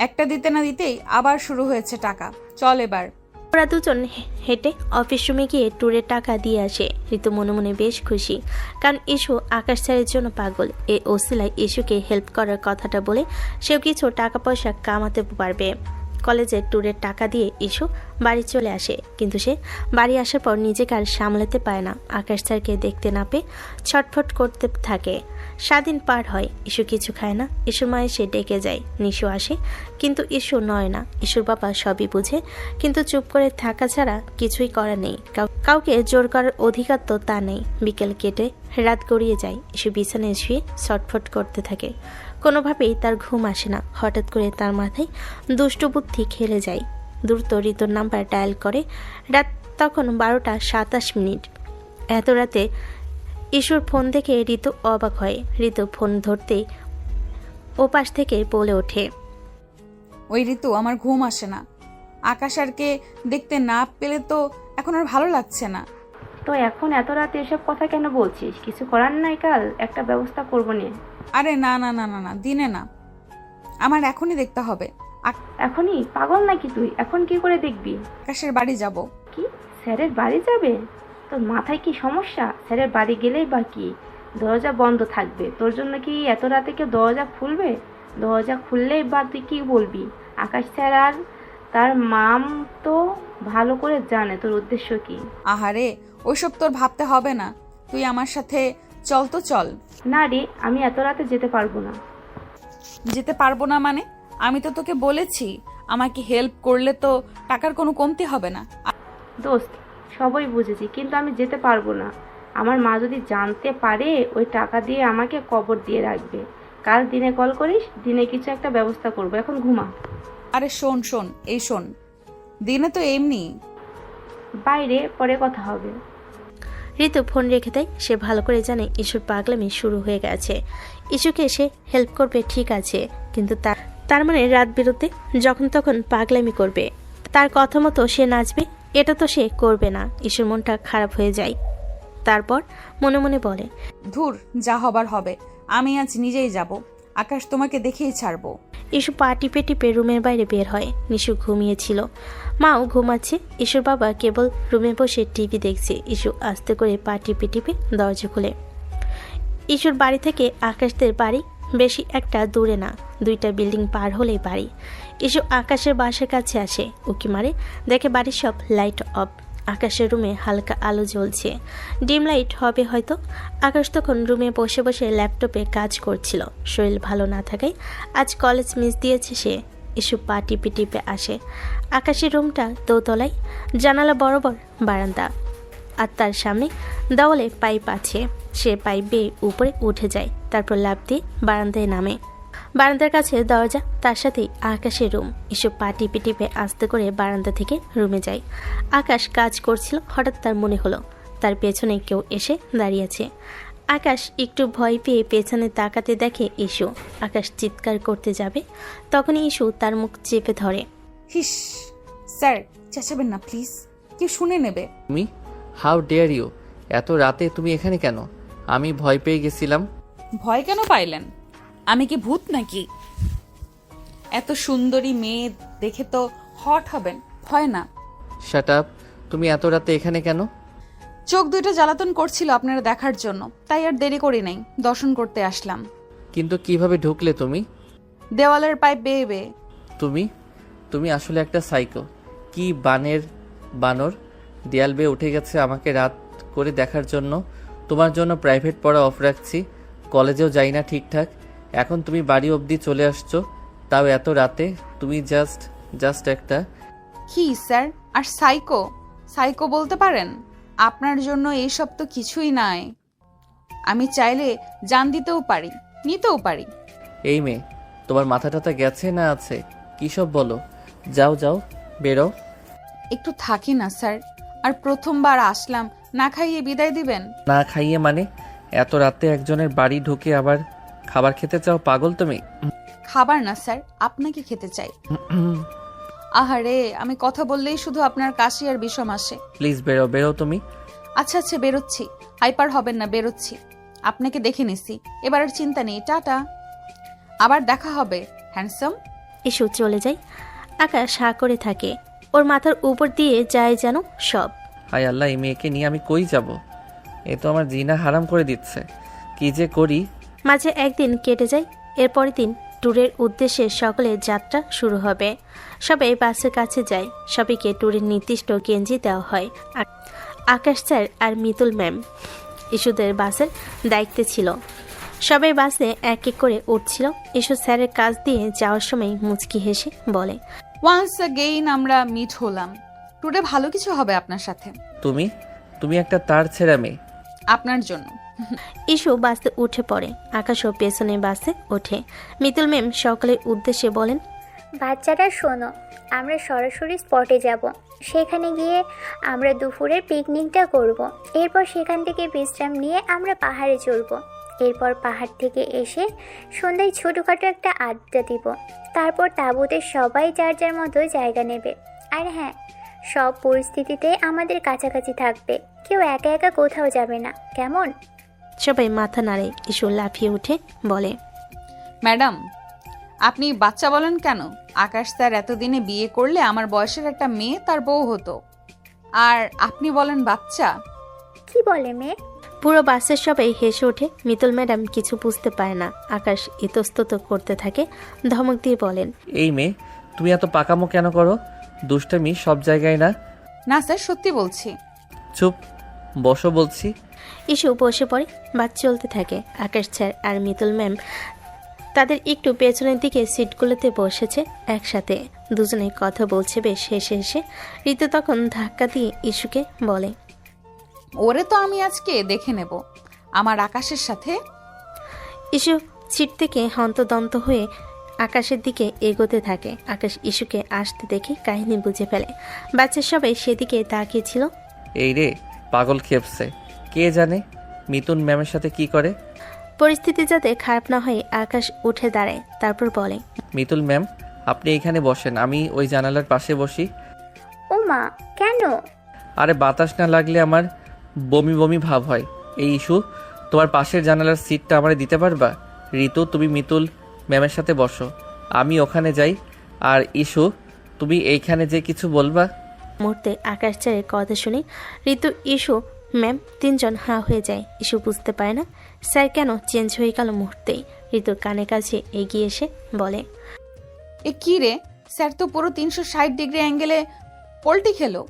A: একটা দিতে না দিতেই আবার শুরু হয়েছে টাকা। চল এবার।
D: ওরা দুজন হেঁটে অফিস রুমে গিয়ে ট্যুরের টাকা দিয়ে আসে। ঋতু মনে মনে বেশ খুশি, কারণ ইস্যু আকাশ স্যারের জন্য পাগল। এ ওসিলায় ইস্যুকে হেল্প করার কথাটা বলে সেও কিছু টাকা পয়সা কামাতে পারবে। কলেজের ট্যুরের টাকা দিয়ে ইস্যু বাড়ি চলে আসে, কিন্তু সে বাড়ি আসার পর নিজেকে আর সামলাতে পারে না। আকাশ স্যারকে দেখতে না পেয়ে ছটফট করতে থাকে। 7 দিন পার হয়, ইস্যু কিছু খায় না। ইস্যুর মা এসে ডেকে যায়, নিশু আসে, কিন্তু ইস্যু নয় না। ইস্যুর বাবা সবই বুঝে, কিন্তু চুপ করে থাকা ছাড়া কিছুই করা নেই। কাউকে জোর করার অধিকার তো তা নেই। বিকেল কেটে রাত গড়িয়ে যায়। ইস্যু বিছানায় শুয়ে ছটফট করতে থাকে। কোনোভাবেই তার ঘুম আসে না। হঠাৎ করে তার মাথায় দুষ্টু বুদ্ধি খেলে যায়। দ্রুত ঋতুর নাম্বার ডায়াল করে। রাত তখন 12:27। এত রাতে ইস্যুর ফোন দেখে ঋতু অবাক হয়। ঋতু ফোন ধরতেই ওপাশ থেকে বলে ওঠে।
A: ওই ঋতু, আমার ঘুম আসে না। আকাশ আরকে দেখতে না পেলে তো এখন আর ভালো লাগছে না।
G: তো এখন এত রাতে এসব কথা কেন বলছিস? কিছু করার নাই, কাল একটা ব্যবস্থা করবো নে।
A: আরে না না না না না, দিনে না, আমার এখনই দেখতে হবে।
G: এখনই? পাগল নাকি তুই? এখন কি করে দেখবি?
A: আকাশের বাড়ি যাব।
G: কি, স্যারের বাড়ি যাবে? তোর মাথায় কি সমস্যা? স্যারের বাড়ি গেলেই বা কি, দরজা বন্ধ থাকবে? তোর জন্য কি এত রাতে কেউ দরজা খুলবে? দরজা খুললেই বা তুই কি বলবি? আকাশ স্যার আর তার মাম তো ভালো করে জানে তোর উদ্দেশ্য কি।
A: আহারে, ওইসব তোর ভাবতে হবে না, তুই আমার সাথে চল তো চল।
G: না রে, আমি এত রাতে যেতে পারবো না।
A: যেতে পারবো না মানে? আমি তো তোকে বলেছি আমাকে হেল্প করলে তো টাকার কোনো কমতি হবে না।
G: দোস্ত, সবই বুঝেছি, কিন্তু আমি যেতে পারবো না। আমার মা যদি জানতে পারে, ওই টাকা দিয়ে আমাকে কবর দিয়ে রাখবে। কাল দিনে কল করিস, দিনে কিছু একটা ব্যবস্থা করবো। এখন ঘুমা।
A: আরে শোন শোন, এই শোন, দিনে তো এমনি।
G: বাইরে পরে কথা হবে।
D: ঋতু ফোন রেখে দেয়। সে ভালো করে জানে ইস্যুর পাগলামি শুরু হয়ে গেছে। ইস্যুকে সে হেল্প করবে ঠিক আছে, কিন্তু তার মানে রাত বিরতে যখন তখন পাগলামি করবে, তার কথা মতো সে নাচবে, এটা তো সে করবে না। ইস্যুর মনটা খারাপ হয়ে যায়। তারপর মনে মনে বলে,
A: ধুর, যা হবার হবে, আমি আজ নিজেই যাব। আকাশ তোমাকে দেখেই ছাড়বো।
D: ইস্যু পা টিপে টিপে রুমের বাইরে বের হয়। নিশু ঘুমিয়েছিল, মাও ঘুমাচ্ছে। ইস্যুর বাবা কেবল রুমে বসে টিভি দেখছে। ইস্যু আস্তে করে পা টিপে টিপে দরজা খুলে। ইস্যুর বাড়ি থেকে আকাশদের বাড়ি বেশি একটা দূরে না, 2টা বিল্ডিং পার হলেই বাড়ি। ইস্যু আকাশের বাসার কাছে আসে, উকি মারে, দেখে বাড়ির সব লাইট অফ। আকাশের রুমে হালকা আলো জ্বলছে, ডিম লাইট হবে হয়তো। আকাশ তখন রুমে বসে বসে ল্যাপটপে কাজ করছিল। শরীর ভালো না থাকায় আজ কলেজ মিস দিয়েছে সে। ইস্যু পা টিপে টিপে আসে। আকাশের রুমটা দোতলায়, জানালা বরাবর বারান্দা, আর তার সামনে দেওয়ালে পাইপ আছে। সে পাইপ বেয়ে উপরে উঠে যায়, তারপর লাফ দিয়ে বারান্দায় নামে। বারান্দার কাছে দরজা, তার সাথেই আকাশের রুম। এসব পা টিপে টিপে আস্তে করে বারান্দা থেকে রুমে যায়। আকাশ কাজ করছিল, হঠাৎ তার মনে হলো তার পেছনে কেউ এসে দাঁড়িয়েছে। আকাশ একটু ভয় পেয়ে পেছনে তাকাতে দেখে ইস্যু। আকাশ চিৎকার করতে যাবে, তখনই ইস্যু তার মুখ চেপে ধরে।
A: হিস স্যার, চেঁচাবেন না প্লিজ, কেউ শুনে নেবে।
B: তুমি, হাউ ডেয়ার ইউ, এত রাতে তুমি এখানে কেন? আমি ভয় পেয়ে গেছিলাম।
A: ভয় কেন পাইলেন? আমি কি ভূত নাকি? এত সুন্দরী মেয়ে দেখে তো হট হবেন, ভয় না।
B: শাট আপ, তুমি এত রাতে এখানে কেন?
A: চোখ দুইটা জ্বালাতন করছিল আপনারা দেখার জন্য, তাই আর দেরি করি নাই, দর্শন করতে আসলাম।
B: কিন্তু কিভাবে ঢুকলে তুমি?
A: দেওয়ালের পাইপ বেয়ে বেয়ে।
B: তুমি আসলে একটা সাইকো। কি বানর দেয়াল বেয়ে উঠে গেছে আমাকে রাত করে দেখার জন্য। তোমার জন্য প্রাইভেট পড়া অফ রাখছি, কলেজেও যাই না ঠিকঠাক, এখন তুমি বাড়ি অবধি চলে আসছো, তাও এত রাতে। তুমি জাস্ট একটা।
A: কি স্যার, আর সাইকো বলতে পারেন? আপনার জন্য এইসব তো কিছুই নাই। আমি চাইলে জান দিতেও পারি, নিতেও পারি।
B: এই মেয়ে, তোমার মাথা টাথা গেছে না আছে? কী সব বলো? যাও বেরো।
A: একটু থাকি না স্যার, আর প্রথমবার আসলাম, না খাইয়ে বিদায় দিবেন?
B: না খাইয়ে মানে? এত রাতে একজনের বাড়ি ঢুকে আবার খাবার খেতে চাও? পাগল তুমি।
A: খাবার না স্যার, আপনাকে খেতে চাই। আহারে, আমি কথা বললেই শুধু আপনার কাশি আর বিষম আসে।
B: প্লিজ বেরো তুমি।
A: আচ্ছা বেরোচ্ছি, হাইপার হবেন না, বেরোচ্ছি। আপনাকে দেখে নিছি, এবার আর চিন্তা নেই, টাটা, আবার দেখা হবে হ্যান্ডসাম।
D: ইস্যু চলে যায়। আকাশ হা করে থাকে, ওর মাথার উপর দিয়ে যায় যেন সব।
B: হায় আল্লাহ, এই মেয়েকে নিয়ে আমি কই যাব? এ তো আমার জিনা হারাম করে দিচ্ছে, কি যে করি।
D: মাঝে একদিন কেটে যায়, এরপরের দিন ট্যুরের উদ্দেশ্যে সকলের যাত্রা শুরু হবে। সবাই বাসের কাছে যায়, সবাইকে ট্যুরের নির্দিষ্ট গেঞ্জি দেওয়া হয়। আকাশ স্যার আর মিতুল ম্যাম ইস্যুদের বাসের দায়িত্বে ছিল। সবাই বাসে এক এক করে উঠছিল। ইস্যু স্যারের কাছ দিয়ে যাওয়ার সময় মুচকি হেসে বলে,
A: ওয়ান্স অ্যাগেইন আমরা মিট হলাম, টুডে ভালো কিছু হবে আপনার সাথে।
B: তুমি একটা তার ছেঁড়া মেয়ে।
A: আপনার জন্য।
D: ইস্যু বাসে উঠে পড়ে, আকাশও পেছনে বাসে ওঠে। মিতুল ম্যাম সকলের উদ্দেশ্যে বলেন,
M: বাচ্চারা শোনো, আমরা সরাসরি স্পটে যাব। সেখানে গিয়ে আমরা দুপুরের পিকনিকটা করব। এরপর সেখান থেকে বিশ্রাম নিয়ে আমরা পাহাড়ে চলব। এরপর পাহাড় থেকে এসে সন্ধ্যায় ছোটোখাটো একটা আড্ডা দিব। তারপর তাঁবুতে সবাই যার যার মতো জায়গা নেবে। আর হ্যাঁ, সব পরিস্থিতিতে আমাদের কাছাকাছি থাকবে, কেউ একা একা কোথাও যাবে না, কেমন?
D: সবাই মাথা নাড়ে। ইস্যু লাফিয়ে উঠে বলে,
A: ম্যাডাম, আপনি বাচ্চা বলেন কেন? আকাশ স্যার এতদিনে বিয়ে করলে আমার বয়সের একটা মেয়ে তার বউ হতো, আর আপনি বলেন বাচ্চা?
M: কি বলে মেয়ে?
D: পুরো বাসের সবাই হেসে ওঠে। মিতুল ম্যাডাম কিছু বুঝতে পারে না। আকাশ ইতস্তত করতে থাকে, ধমক দিয়ে বলেন,
B: এই মেয়ে, তুমি এত পাকামো কেন করো? দুষ্টামি সব জায়গায় না।
A: না স্যার, সত্যি বলছি।
B: চুপ, বসো বলছি।
D: ইস্যু বসে পড়ে। বাস চলতে থাকে। আকাশ স্যার আর মিতুল ম্যাম তাদের একটু পেছনের দিকে সিটগুলোতে বসেছে একসাথে। দুজনে কথা বলছে বেশ হেসে হেসে। ঋতু তখন ধাক্কা দিয়ে ইস্যুকে বলে,
A: ওরে তো আমি আজকে দেখে নেব আমার আকাশের সাথে।
D: ইস্যু সিট থেকে হন্তদন্ত হয়ে আকাশের দিকে এগোতে থাকে। আকাশ ইস্যুকে আসতে দেখে কাহিনী বুঝে ফেলে। বাচ্চা সবাই সেদিকে তাকিয়েছিল।
B: এই রে, পাগল খেপছে। কে জানে মিতুন ম্যামের সাথে কি করে।
D: পরিস্থিতি যাতে খারাপ না হয় আকাশ উঠে দাঁড়ায়, তারপর বলে,
B: মিতুল ম্যাম, আপনি এখানে বসেন, আমি ওই জানালার পাশে বসি।
M: ও মা, কেন?
B: আরে বাতাস না লাগলে আমার বমি বমি ভাব হয়। এই ইস্যু, তোমার পাশের জানালার সিটটা আমারে দিতে পারবা? ঋতু, তুমি মিতুল ম্যামের সাথে বসো, আমি ওখানে যাই। আর ইস্যু, তুমি এইখানে যে কিছু বলবা।
D: মুহূর্তে আকাশ স্যারের কথা শুনে ঋতু, ইস্যু, ম্যাম তিনজন হাঁ হয়ে যায়। ইস্যু বুঝতে পারে না স্যার কেন চেঞ্জ হয়ে গেল মুহূর্তেই। ঋতুর কানের কাছে এগিয়ে এসে বলে,
A: এ কি রে, স্যার তো পুরো 360 ডিগ্রি অ্যাঙ্গেলে পল্টি খেলো।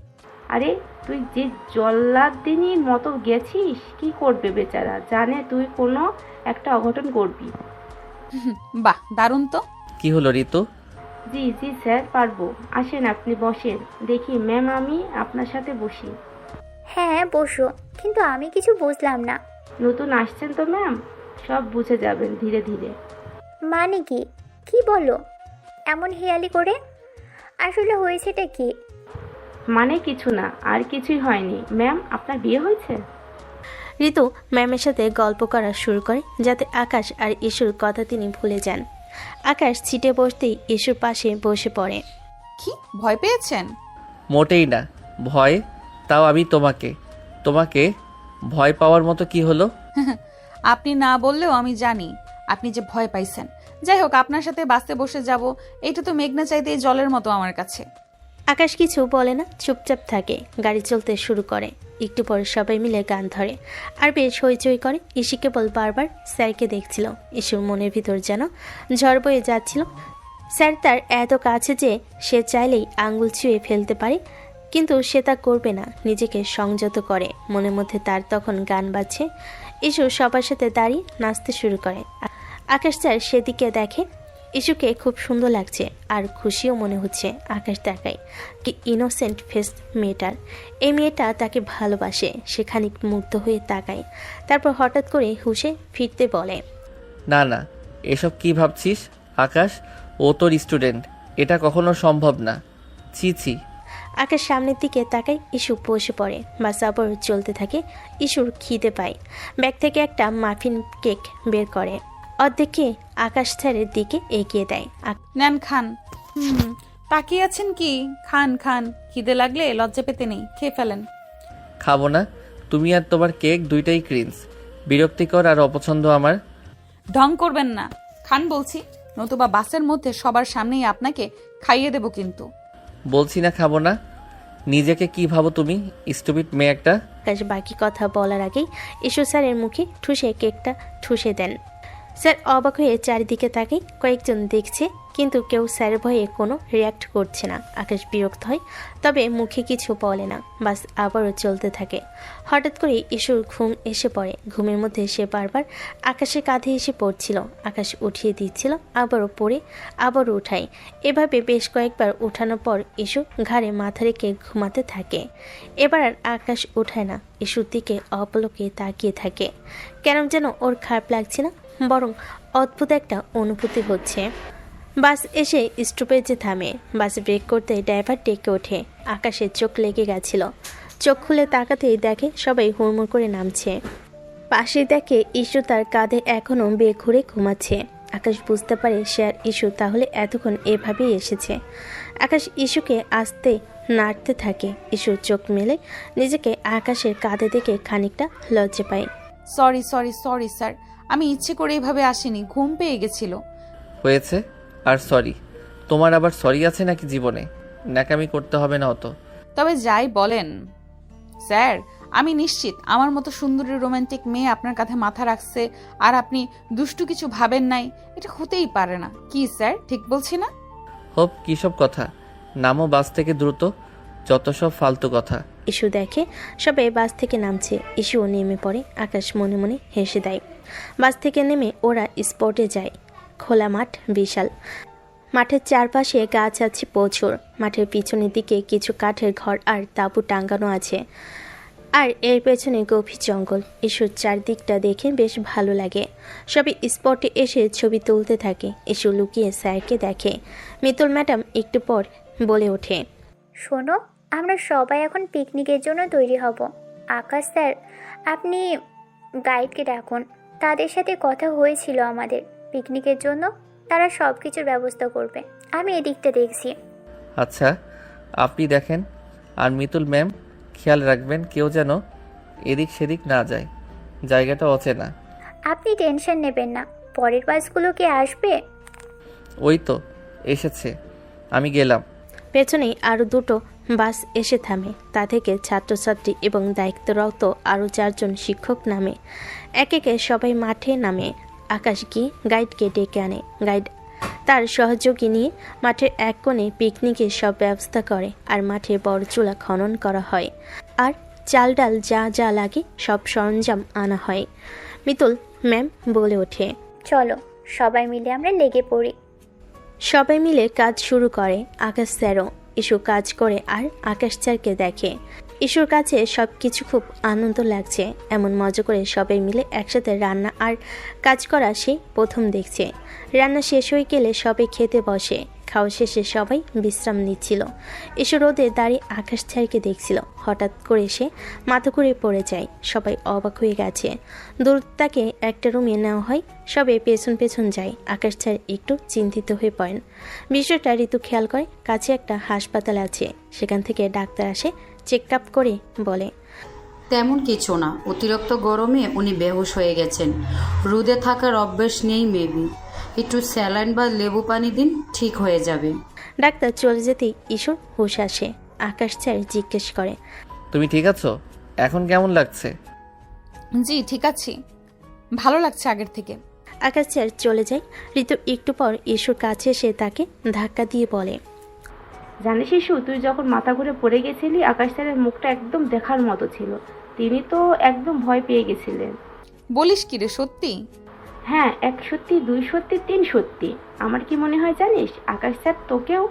G: আরে তুই যে জল্লাদিনীর মতো গেছিস, কি করবে বেচারা, জানে তুই কোনো একটা অঘটন করবি।
A: বাহ, দারুণ তো।
B: কি হলো ঋতু?
G: জি জি স্যার, পারবো। আসেন, আপনি বসেন। দেখি ম্যাম, আমি আপনার সাথে বসি।
M: হ্যাঁ বসো, কিন্তু আমি কিছু বুঝলাম না।
G: নতুন আসছেন তো ম্যাম, সব বুঝে যাবেন ধীরে ধীরে।
M: মানে কি? কি বলো এমন হেয়ালি করে? আসলে হয়েছেটা কি?
G: মানে কিছু না, আর কিছুই হয়নি। ম্যাম, আপনার বিয়ে হয়েছে?
D: ঋতু ম্যামের সাথে গল্প করা শুরু করে যাতে আকাশ আর ইস্যুর কথা তিনি ভুলে যান। আকাশ সিটে বসতেই ইস্যুর পাশে বসে পড়ে।
A: কি ভয় পেয়েছেন?
B: মোটেই না। ভয়? তাও আমি তোমাকে তোমাকে ভয় পাওয়ার মতো কি হলো?
A: আপনি না বললেও আমি জানি আপনি যে ভয় পাইছেন। যাই হোক, আপনার সাথে বাসে বসে যাব, এটা তো মেঘনা চাইতে জলের মতো আমার কাছে।
D: আকাশ কিছু বলে না, চুপচাপ থাকে। গাড়ি চলতে শুরু করে। একটু পরে সবাই মিলে গান ধরে আর বেশ হইচই করে। ইসি কেবল বারবার স্যারকে দেখছিল। ইস্যুর মনের ভিতর যেন ঝড় বয়ে যাচ্ছিল। স্যার তার এত কাছে যে সে চাইলেই আঙ্গুল ছুঁয়ে ফেলতে পারে, কিন্তু সে তা করবে না। নিজেকে সংযত করে। মনের মধ্যে তার তখন গান বাজছে। ইস্যু সবার সাথে দাঁড়িয়ে নাচতে শুরু করে। আকাশ স্যার সেদিকে দেখে। ইস্যুকে খুব সুন্দর লাগছে আর খুশিও মনে হচ্ছে। আকাশ তাকায়, কি ইনোসেন্ট ফেস মেয়েটার। এই মেয়েটা তাকে ভালোবাসে। সে খানিক মুগ্ধ হয়ে তাকায়, তারপর হঠাৎ করে হুঁশে ফিরতে বলে,
B: না না, এসব কি ভাবছিস আকাশ? ও তোর স্টুডেন্ট, এটা কখনো সম্ভব না। ছি ছি।
D: আকাশ সামনের দিকে তাকায়। ইস্যু বসে পড়ে। বাস আবার চলতে থাকে। ইস্যুর খিদে পায়। ব্যাগ থেকে একটা মাফিন কেক বের করে। অর্ধেকে আকাশ স্যারের দিকে এগিয়ে দেয়।
A: নেন, খান। তাকিয়ে আছেন কি? খান খান, খিদে লাগলে লজ্জা পেতে নেই, খেয়ে ফেলেন।
B: খাবো না। তুমি আর তোমার কেক দুইটাই ক্রিঞ্জ, বিরক্তিকর আর অপছন্দ আমার।
A: ঢং করবেন না, খান বলছি, নতুবা বাসের মধ্যে সবার সামনেই আপনাকে খাইয়ে দেব কিন্তু।
B: বলছি না খাবো না। নিজেকে কি ভাবো তুমি, স্টুপিড মেয়ে একটা?
D: আকাশ বাকি কথা বলার আগেই ইস্যু স্যারের মুখে ঠুসে কেকটা ঠুসে দেন। স্যার অবাক হয়ে চারিদিকে তাকায়। কয়েকজন দেখছে, কিন্তু কেউ স্যারের ভয়ে কোনো রিয়াক্ট করছে না। আকাশ বিরক্ত হয়, তবে মুখে কিছু বলে না। বাস আবারও চলতে থাকে। হঠাৎ করে ইস্যুর ঘুম এসে পড়ে। ঘুমের মধ্যে সে বারবার আকাশের কাঁধে এসে পড়ছিল। আকাশ উঠিয়ে দিচ্ছিল, আবারও পড়ে আবারও উঠায়। এভাবে বেশ কয়েকবার উঠানোর পর ইস্যু ঘাড়ে মাথা রেখে ঘুমাতে থাকে। এবার আর আকাশ উঠায় না, ইস্যুর দিকে অপলকে তাকিয়ে থাকে। কেন যেন ওর খারাপ লাগছে না, বরং অদ্ভুত একটা অনুভূতি হচ্ছে। বাস এসে স্টপেজে থামে। বাস ব্রেক করতে ড্রাইভার ডেকে ওঠে। আকাশের চোখ লেগে গেছিল। চোখ খুলে তাকাতেই দেখে সবাই হুড়মুড় করে নামছে। পাশে দেখে ইস্যু তার কাঁধে এখনও বেঘুরে ঘুমাচ্ছে। আকাশ বুঝতে পারে সে আর ইস্যু তাহলে এতক্ষণ এভাবেই এসেছে। আকাশ ইস্যুকে আস্তে নাড়তে থাকে। ইস্যু চোখ মেলে নিজেকে আকাশের কাঁধে দেখে খানিকটা লজ্জা পায়।
A: সরি সরি সরি স্যার, আমি ইচ্ছে করে এভাবে আসিনি, ঘুম পেয়ে গেছিল।
B: হয়েছে আর সরি? তোমার আবার সরি আছে নাকি জীবনে? ন্যাকামি করতে হবে না অত।
A: তবে যাই বলেন স্যার, আমি নিশ্চিত আমার মতো সুন্দরী রোমান্টিক মেয়ে আপনার কাঁধে মাথা রাখছে আর আপনি দুষ্টু কিছু ভাবেন নাই। এটা হতেই পারে না। কি স্যার, ঠিক বলছি না?
B: হোপ, কী সব কথা? নামো বাস থেকে দ্রুত, যত সব ফালতু কথা।
D: ইস্যু দেখে সবাই বাস থেকে নামছে। ইস্যুও নেমে পড়ে। আকাশ মনে মনে হেসে দেয়। বাস থেকে নেমে ওরা স্পটে যায়। খোলা মাঠ, বিশাল। মাঠের চারপাশে গাছ আছে প্রচুর। মাঠের পিছনের দিকে কিছু কাঠের ঘর আর তাঁবু টাঙ্গানো আছে, আর এর পেছনে গভীর জঙ্গল। ইস্যুর চারদিকটা দেখে বেশ ভালো লাগে। সবাই স্পটে এসে ছবি তুলতে থাকে। ইস্যু লুকিয়ে স্যারকে দেখে। মিতুল ম্যাডাম একটু পর বলে ওঠে,
M: শোনো, আমরা সবাই এখন পিকনিকের জন্য তৈরি হব। আকাশ স্যার, আপনি গাইডকে ডাকুন। তাদের সাথে কথা হয়েছিল আমাদের পিকনিকের জন্য, তারা সব কিছুর ব্যবস্থা করবে। আমি এদিকটা দেখছি।
B: আচ্ছা, আপনি দেখেন, আর মিতুল ম্যাম খেয়াল রাখবেন কেউ যেন এদিক সেদিক না যায়, জায়গাটা অচেনা।
M: আপনি টেনশন নেবেন না। পরের বাসগুলো কি আসবে?
B: ওই তো এসেছে, আমি গেলাম।
D: পেছনেই আরও দুটো বাস এসে থামে। তা থেকে ছাত্রছাত্রী এবং দায়িত্বরত আরও 4 জন শিক্ষক নামে। একে একে সবাই মাঠে নামে। আকাশ গিয়ে গাইডকে ডেকে আনে। গাইড তার সহযোগী নিয়ে মাঠের এক কোণে পিকনিকের সব ব্যবস্থা করে, আর মাঠে বড় চুলা খনন করা হয়, আর চাল ডাল যা যা লাগে সব সরঞ্জাম আনা হয়। মিতুল ম্যাম বলে ওঠে,
M: চলো সবাই মিলে আমরা লেগে পড়ি।
D: সবাই মিলে কাজ শুরু করে। আকাশ স্যারও। ইস্যু কাজ করে আর আকাশ স্যারকে দেখে। ইস্যুর কাছে সব কিছু খুব আনন্দ লাগছে। এমন মজা করে সবাই মিলে একসাথে রান্না আর কাজ করা সে প্রথম দেখছে। রান্না শেষ হয়ে গেলে সবাই খেতে বসে। খাওয়া শেষে সবাই বিশ্রাম নিচ্ছিল। ইস্যু রোদে দাঁড়িয়ে আকাশ স্যারকে দেখছিল। হঠাৎ করে সে মাথা ঘুরে পড়ে যায়। সবাই অবাক হয়ে গেছে। দূর তাকে একটা রুমে নেওয়া হয়। সবাই পেছন পেছন যায়। আকাশ স্যার একটু চিন্তিত হয়ে পড়েন। বিষয়টা ঋতু খেয়াল করে। কাছে একটা হাসপাতাল আছে, সেখান থেকে ডাক্তার আসে, চেক আপ করে বলে,
N: তেমন কিছু না, অতিরিক্ত গরমে উনি বেহুশ হয়ে গেছেন। রোদে থাকার অভ্যেস নেই মেবি। একটু স্যালাইন বা লেবু পানি দিন, ঠিক হয়ে যাবে।
D: ডাক্তার চলে যেতেই ইস্যুর হুঁশ আসে। আকাশ স্যার জিজ্ঞেস করে,
B: তুমি ঠিক আছো? এখন কেমন লাগছে?
A: জি ঠিক আছি, ভালো লাগছে আগের থেকে।
D: আকাশ স্যার চলে যায়। ঋতু একটু পর ইস্যুর কাছে এসে তাকে ধাক্কা দিয়ে বলে,
G: জানিস ইস্যু, তুই যখন মাথা ঘুরে পড়ে গেছিলি, আকাশ স্যারের মুখটা একদম দেখার মতো ছিল। তিনি তো একদম ভয় পেয়ে গেছিলেন।
A: বলিস কি রে, সত্যি?
G: হ্যাঁ, 1 সত্যি, 2 সত্যি, 3 সত্যি। আমার কি মনে হয় জানিস, আকাশ স্যার তোকেও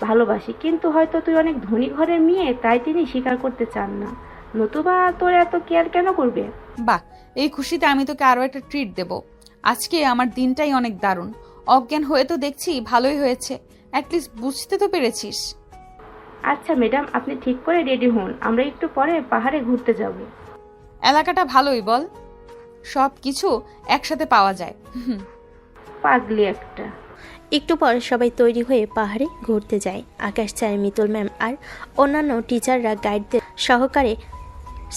G: ভালোবাসি, কিন্তু হয়তো তুই অনেক ধনী ঘরের মেয়ে, তাই তিনি স্বীকার করতে চান না। নতুবা তোর এত কেয়ার কেন করবে?
A: বাহ, এই খুশিতে আমি তোকে আরো একটা ট্রিট দেব। আজকে আমার দিনটাই অনেক দারুণ। অজ্ঞান হয়ে তো দেখছি ভালোই হয়েছে, অ্যাটলিস্ট বুঝতে তো পেরেছিস।
G: আচ্ছা ম্যাডাম, আপনি ঠিক করে রেডি হন, আমরা একটু পরে পাহাড়ে ঘুরতে যাব।
A: এলাকাটা ভালোই বল, সব কিছু একসাথে পাওয়া যায়।
G: পাগলি একটা।
D: একটু পর সবাই তৈরি হয়ে পাহাড়ে ঘুরতে যায়। আকাশ স্যার, মিতুল ম্যাম আর অন্যান্য টিচাররা গাইডদের সহকারে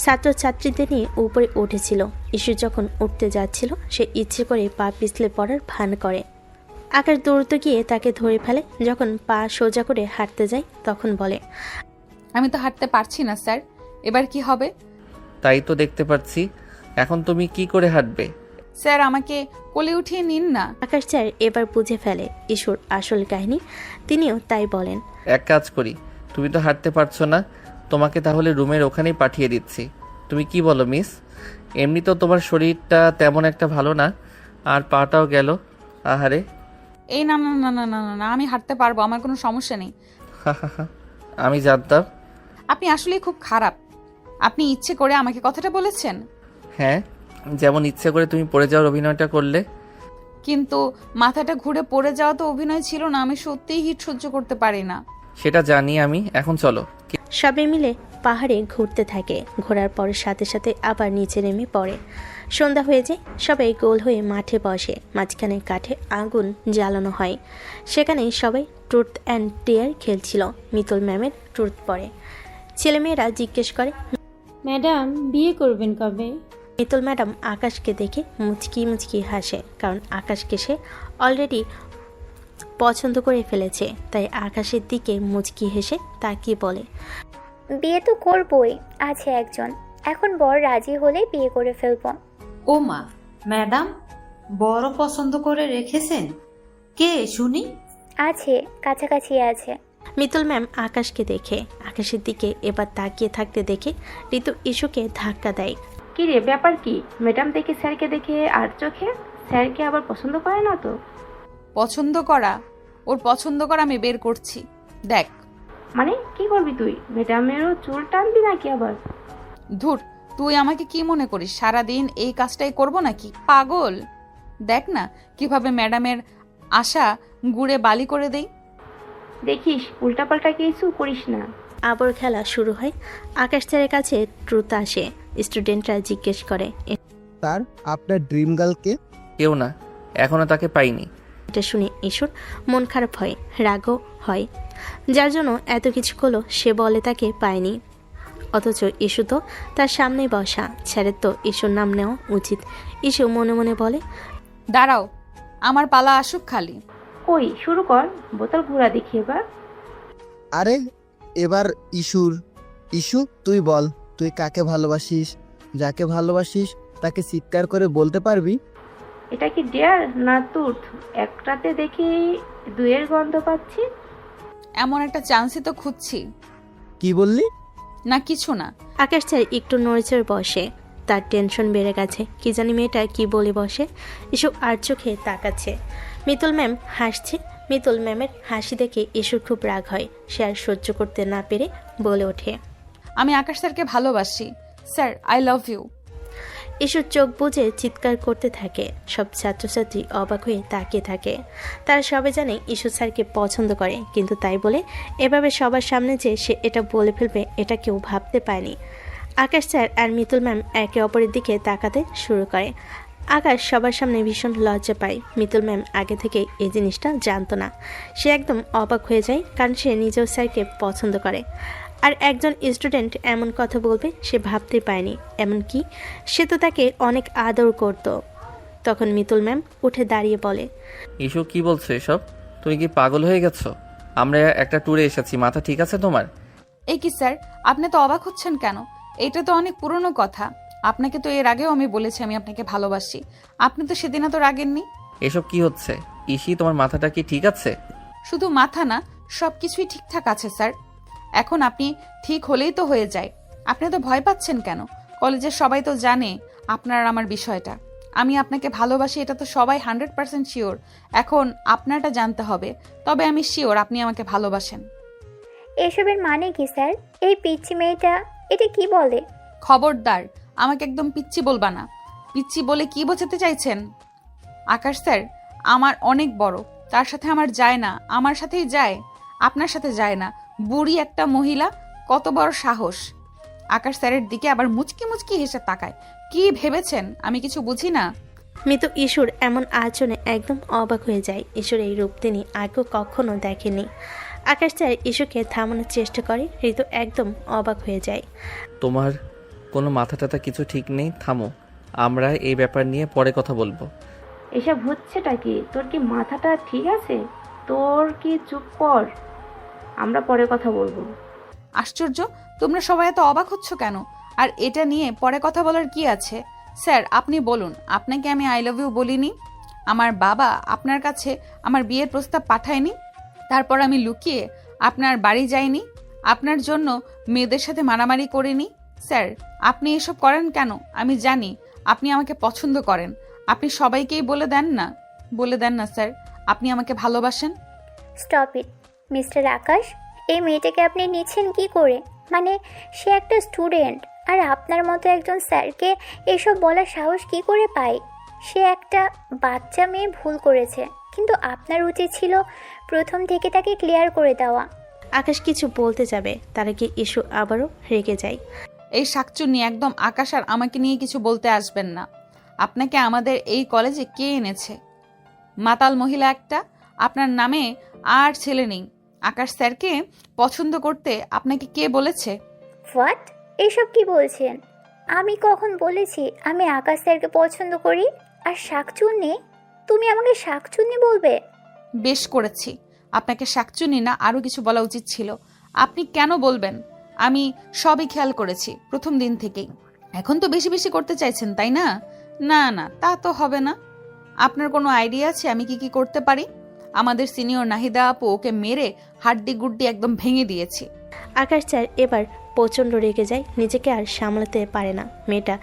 D: ছাত্রছাত্রীদের নিয়ে উপরে উঠেছিল। ইস্যু যখন উঠতে যাচ্ছিল, সে ইচ্ছে করে পা পিছলে পড়ার ভান করে। আকাশ দৌড়তে গিয়ে তাকে ধরে ফেলে। যখন পা সোজা করে হাঁটতে যায়, তখন বলে,
A: আমি তো হাঁটতে পারছি না স্যার, এবার কি হবে?
B: তাই তো দেখতে পাচ্ছি, এখন তুমি কি করে হাঁটবে?
A: স্যার আমাকে কোলে উঠিয়ে নিন না।
D: আকাশ স্যার এবার বুঝে ফেলে ইস্যুর আসল কাহিনী। তিনিও তাই বলেন,
B: এক কাজ করি, তুমি তো হাঁটতে পারছো না, তোমাকে তাহলে রুমের ওখানেই পাঠিয়ে দিচ্ছি। তুমি কি বলো মিস? এমনি তো তোমার শরীরটা তেমন একটা ভালো না, আর পাটাও গেল। আহারে।
A: এই না না না না না না, আমি হাঁটতে পারবো, আমার কোনো সমস্যা নেই।
B: আমি জানতাম।
A: আপনি আসলেই খুব খারাপ। আপনি ইচ্ছে করে আমাকে কথাটা বলেছেন।
B: হ্যাঁ, যেমন ইচ্ছে করে তুমি পড়ে যাওয়ার অভিনয়টা করলে।
A: কিন্তু মাথাটা ঘুরে পড়ে যাওয়া তো অভিনয় ছিল না। আমি সত্যিই হিট সহ্য করতে পারি না।
B: সেটা জানি আমি, এখন চলো।
D: সবাই মিলে পাহাড়ে ঘুরতে থাকে। ঘোরার পর সাথে সাথে আবার নিচে নেমে পড়ে। সন্ধ্যা হয়ে যায়, সবাই গোল হয়ে মাঠে বসে। মাঝখানে কাঠে আগুন জ্বালানো হয়। সেখানেই সবাই ট্রুথ অ্যান্ড ডেয়ার খেলছিল। মিতুল ম্যামের ট্রুথ পড়ে। ছেলেমেয়েরা জিজ্ঞেস করে,
H: ম্যাডাম বিয়ে করবেন কবে?
D: মিতুল ম্যাডাম আকাশকে দেখে মুচকি মুচকি হাসে, কারণ আকাশকে সে অলরেডি পছন্দ করে ফেলেছে। তাই আকাশের দিকে মুচকি হেসে তাকিয়ে বলে,
M: বিয়ে তো করবই, আছে একজন। এখন বর রাজি হলে বিয়ে করে ফেলবো।
N: ও মা, ম্যাডাম বড় পছন্দ করে রেখেছেন? কে শুনি?
M: আছে, কাছাকাছি আছে।
D: মিতুল ম্যাম আকাশকে দেখে আকাশের দিকে এবার তাকিয়ে থাকতে দেখে ঋতু ইস্যুকে ধাক্কা দেয়।
G: কি রে, ব্যাপার কি? ম্যাডাম দেখে স্যারকে দেখে আর চোখে? স্যারকে আবার পছন্দ করে না তো?
A: পছন্দ করা, ওর পছন্দ করা আমি বের করছি, দেখ।
G: মানে কি করবি তুই? ম্যাডামেরও চুল টানবি নাকি আবার?
A: ধুর, তুই আমাকে কি মনে করিস সারাদিন এই কাজটাই করব নাকি? পাগল! দেখ না কিভাবে ম্যাডামের আশা গুড়ে বালি করে দেই।
G: দেখিস উল্টাপাল্টা কিছু করিস না।
D: আবার খেলা শুরু হয়। আকাশ স্যারের কাছে ট্রুথ আসে। স্টুডেন্টরা জিজ্ঞেস করে,
K: স্যার আপনার ড্রিম গার্লকে?
B: কেউ না, এখনো তাকে পাইনি।
D: এটা শুনে ইস্যুর মন খারাপ হয়, রাগও হয়। যার জন্য এত কিছু করলো, সে বলে তাকে পায়নি। অথচ ইস্যু তো তার সামনেই বসা। স্যারের তো ইস্যুর নাম নেওয়া উচিত। ইস্যু মনে মনে বলে,
A: দাঁড়াও, আমার পালা আসুক খালি।
G: কই, শুরু কর, বোতল ঘোরা দেখি এবার।
K: আরে এবার ইস্যু তুই বল, তুই কাকে ভালোবাসিস? যাকে ভালোবাসিস তাকে চিৎকার করে বলতে পারবি?
G: এটা কি ডেয়ার না তুর্থ? একটাতে দেখি দুয়ের গন্ধ পাচ্ছি।
A: এমন একটা চান্সই তো খুঁজছি।
K: কি বললি?
A: না কিছু না।
D: আকাশ স্যার একটু নড়েচড়ে বসে। তার টেনশন বেড়ে গেছে। কি জানি মেয়েটা কি বলে বসে। ইস্যু আর চোখে তাকাচ্ছে। মিতুল ম্যাম হাসছে। মিতুল ম্যামের হাসি দেখে ইস্যুর খুব রাগ হয়। সে আর সহ্য করতে না পেরে বলে ওঠে,
A: আমি আকাশ স্যারকে ভালোবাসি স্যার, আই লাভ ইউ।
D: ইস্যুর চোখ বুজে চিৎকার করতে থাকে। সব ছাত্রছাত্রী অবাক হয়ে তাকিয়ে থাকে। তারা সবাই জানে ইস্যু স্যারকে পছন্দ করে, কিন্তু তাই বলে এভাবে সবার সামনে যে সে এটা বলে ফেলবে, এটা কেউ ভাবতে পারেনি। আকাশ স্যার আর মিতুল ম্যাম একে অপরের দিকে তাকাতে শুরু করে। আকাশ সবার সামনে ভীষণ লজ্জা পায়। মিতুল ম্যাম আগে থেকে এই জিনিসটা জানতো না। সে একদম অবাক হয়ে যায়, কারণ সে নিজেও স্যারকে পছন্দ করে। আর একজন স্টুডেন্ট এমন কথা বলবে সে ভাবতে পায়নি। এমনকি সে তো তাকে অনেক আদর করত। তখন মিতুল ম্যাম উঠে দাঁড়িয়ে বলে,
B: ইস্যু কি বলছো এসব? তুমি কি পাগল হয়ে গেছো? আমরা একটা ট্যুরে এসেছি, মাথা ঠিক আছে তোমার?
A: এই কি স্যার, আপনি তো অবাক হচ্ছেন কেন? এটা তো অনেক পুরনো কথা। আপনাকে তো এর আগেও আমি বলেছি আমি আপনাকে ভালোবাসি। আপনি তো সেদিন তো রাগেননি।
B: এসব কি হচ্ছে? ইসি, তোমার মাথাটা কি ঠিক আছে?
A: শুধু মাথা না, সবকিছুই ঠিকঠাক আছে স্যার। এখন আপনি ঠিক হলেই তো হয়ে যায়। আপনি তো ভয় পাচ্ছেন কেন? কলেজের সবাই তো জানে আপনার আমার বিষয়টা। আমি আপনাকে ভালোবাসি, এটা তো সবাই 100% শিওর। এখন আপনারটা জানতে হবে, তবে আমি শিওর আপনি আমাকে ভালোবাসেন।
M: এসবের মানে কি স্যার? এই পিচ্চি মেয়েটা এটা কি বলে?
A: খবরদার, আমাকে একদম পিচ্চি বলবা না। পিচ্চি বলে কি বোঝাতে চাইছেন? আকাশ স্যার আমার অনেক বড়, তার সাথে আমার যায় না। আমার সাথেই যায়, আপনার সাথে যায় না। বুড়ি একটা মহিলা, কত বড় সাহস! আকাশ স্যারের দিকে আবার মুচকি মুচকি হেসে তাকায়। কি ভেবেছেন আমি কিছু বুঝি না?
D: মিতু ইস্যুর এমন আচরণে একদম অবাক হয়ে যায়। ইস্যুর এই রূপ তিনি আগেও কখনো দেখেনি। আকাশ স্যার ইস্যুকে থামানোর চেষ্টা করে। ঋতু একদম অবাক হয়ে যায়।
B: তোমার কোনো মাথা টাথা কিছু ঠিক নেই? থামো, আমরা এই ব্যাপার নিয়ে পরে কথা বলবো।
G: এসব হচ্ছেটা কি? তোর কি মাথাটা ঠিক আছে? তোর কি, চুপ কর, আমরা পরে কথা বলবো।
A: আশ্চর্য, তোমরা সবাই এত অবাক হচ্ছ কেন? আর এটা নিয়ে পরে কথা বলার কি আছে? স্যার আপনি বলুন, আপনাকে আমি আই লাভ ইউ বলিনি? আমার বাবা আপনার কাছে আমার বিয়ের প্রস্তাব পাঠায়নি? তারপর আমি লুকিয়ে আপনার বাড়ি যাইনি? আপনার জন্য মেয়েদের সাথে মারামারি করিনি? স্যার আপনি এসব করেন কেন? আমি জানি আপনি আমাকে পছন্দ করেন। আপনি সবাইকেই বলে দেন না স্যার আপনি আমাকে ভালোবাসেন।
M: স্টপ ইট মিস্টার আকাশ, এই মেয়েটাকে আপনি নিচ্ছেন কি করে? মানে সে একটা স্টুডেন্ট, আর আপনার মতো একজন স্যারকে এসব বলার সাহস কি করে পায়? সে একটা বাচ্চা মেয়ে, ভুল করেছে, কিন্তু আপনার উচিত ছিল প্রথম থেকে তাকে ক্লিয়ার করে দেওয়া।
D: আকাশ কিছু বলতে যাবে তার আগে ইস্যু আবারও রেগে যায়।
A: এই শাকচুন্নি একদম আকাশ আর আমাকে নিয়ে কিছু বলতে আসবেন না। আপনাকে আমাদের এই কলেজে কে এনেছে? মাতাল মহিলা একটা। আপনার নামে আর ছেলে নেই। আকাশ স্যারকে পছন্দ করতে আপনাকে কে বলেছে?
M: হোয়াট? এসব কি বলছেন? আমি কখন বলেছি আমি আকাশ স্যারকে পছন্দ করি? আর শাকচুন্নি? তুমি আমাকে শাকচুন্নি বলবে?
A: বেশ করেছি। আপনাকে শাকচুন্নি না আরও কিছু বলা উচিত ছিল। আপনি কেন বলবেন? আমি সবই খেয়াল করেছি প্রথম দিন থেকেই। এখন তো বেশি বেশি করতে চাইছেন, তাই না? না না, তা তো হবে না। আপনার কোনো আইডিয়া আছে আমি কি কি করতে পারি? আমাদের সিনিয়র নাহিদা আপু ওকে মেরে হাড্ডি গুড্ডি একদম ভেঙে দিয়েছি।
D: আকাশ স্যার এবার প্রচণ্ড রেগে যায়, নিজেকে আর সামলাতে পারে না। মেয়েটা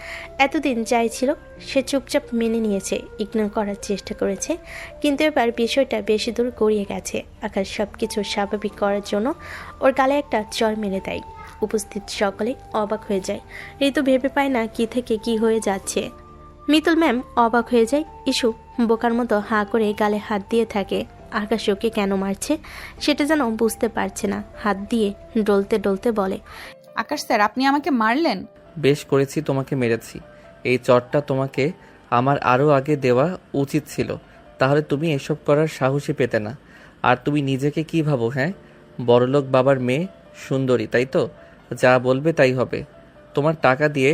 D: এতদিন যাই ছিল সে চুপচাপ মেনে নিয়েছে, ইগনোর করার চেষ্টা করেছে, কিন্তু এবার বিষয়টা বেশি দূর গড়িয়ে গেছে। আকাশ সব কিছু স্বাভাবিক করার জন্য ওর গালে একটা চড় মেরে দেয়। উপস্থিত সকলে অবাক হয়ে যায়। ঋতু ভেবে পায় না কি থেকে কি হয়ে যাচ্ছে। মিতুল ম্যাম অবাক হয়ে যায়। ইস্যু বোকার মতো হাঁ করে গালে হাত দিয়ে থাকে। আকাশ ওকে কেন মারছে সেটা যেন বুঝতে পারছে না। হাত দিয়ে ডলতে ডলতে বলে,
A: আকাশ স্যার আপনি আমাকে মারলেন?
B: বেশ করেছি, তোমাকে মেরেছি। এই চটটা তোমাকে আমার আরও আগে দেওয়া উচিত ছিল, তাহলে তুমি এসব করার সাহসই পেতে না। আর তুমি নিজেকে কি ভাবো? হ্যাঁ, বড়লোক বাবার মেয়ে, সুন্দরী, তাই তো? যা বলবে তাই হবে। তোমার টাকা দিয়ে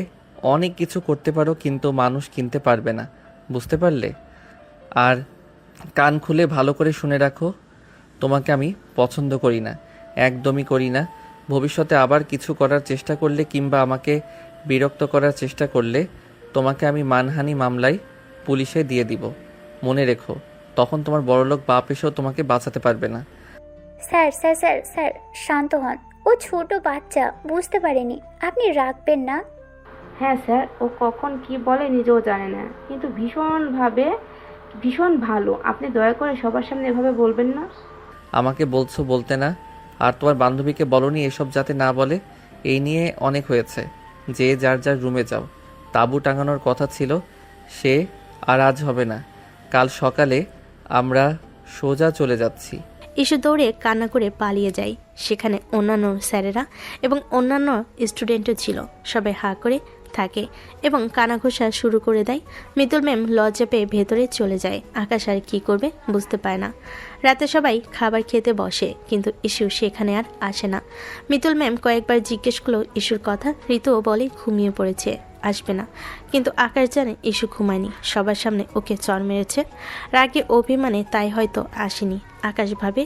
B: অনেক কিছু করতে পারো, কিন্তু মানুষ কিনতে পারবে না, বুঝতে পারলে? আর কান খুলে ভালো করে শুনে রাখো, তোমাকে আমি পছন্দ করি না, একদমই করি না। ভবিষ্যতে আবার কিছু করার চেষ্টা করলে কিংবা আমাকে বিরক্ত করার চেষ্টা করলে তোমাকে আমি মানহানি মামলায় পুলিশে দিয়ে দিব। মনে রেখো, তখন তোমার বড়লোক বাপ এসেও তোমাকে বাঁচাতে পারবে না।
M: স্যার স্যার স্যার স্যার শান্ত হন। ও ছোট বাচ্চা, বুঝতে পারেনি। আপনি রাখবেন না।
G: হ্যাঁ স্যার, ও কখন কি বলে নিজেও জানে না, কিন্তু ভীষণ ভালো। আপনি দয়া করে সবার সামনে এভাবে বলবেন না।
B: আমাকে বলছো বলতে না, আর তোমার বান্ধবীকে বলনি এসব যাতে না বলে। এই নিয়ে অনেক হয়েছে, যে যার যার রুমে যাও। তাঁবু টাঙানোর কথা ছিল, সে আর আজ হবে না। কাল সকালে আমরা সোজা চলে যাচ্ছি।
D: ইস্যু দৌড়ে কান্না করে পালিয়ে যায়। সেখানে অন্যান্য স্যারেরা এবং অন্যান্য স্টুডেন্টও ছিল। সবাই হাঁ করে থাকে এবং কানাঘোষা শুরু করে দেয়। মিতুল ম্যাম লজ্জা পেয়ে ভেতরে চলে যায়। আকাশ আর কি করবে বুঝতে পায় না। রাতে সবাই খাবার খেতে বসে, কিন্তু ইস্যু সেখানে আর আসে না। মিতুল ম্যাম কয়েকবার জিজ্ঞেস করলো ইস্যুর কথা। ঋতুও বলে ঘুমিয়ে পড়েছে, আসবে না। কিন্তু আকাশ জানে ইস্যু ঘুমায়নি, সবার সামনে ওকে চড় মেরেছে। রাগে অভিমানে তাই হয়তো আসেনি। আকাশ ভাবে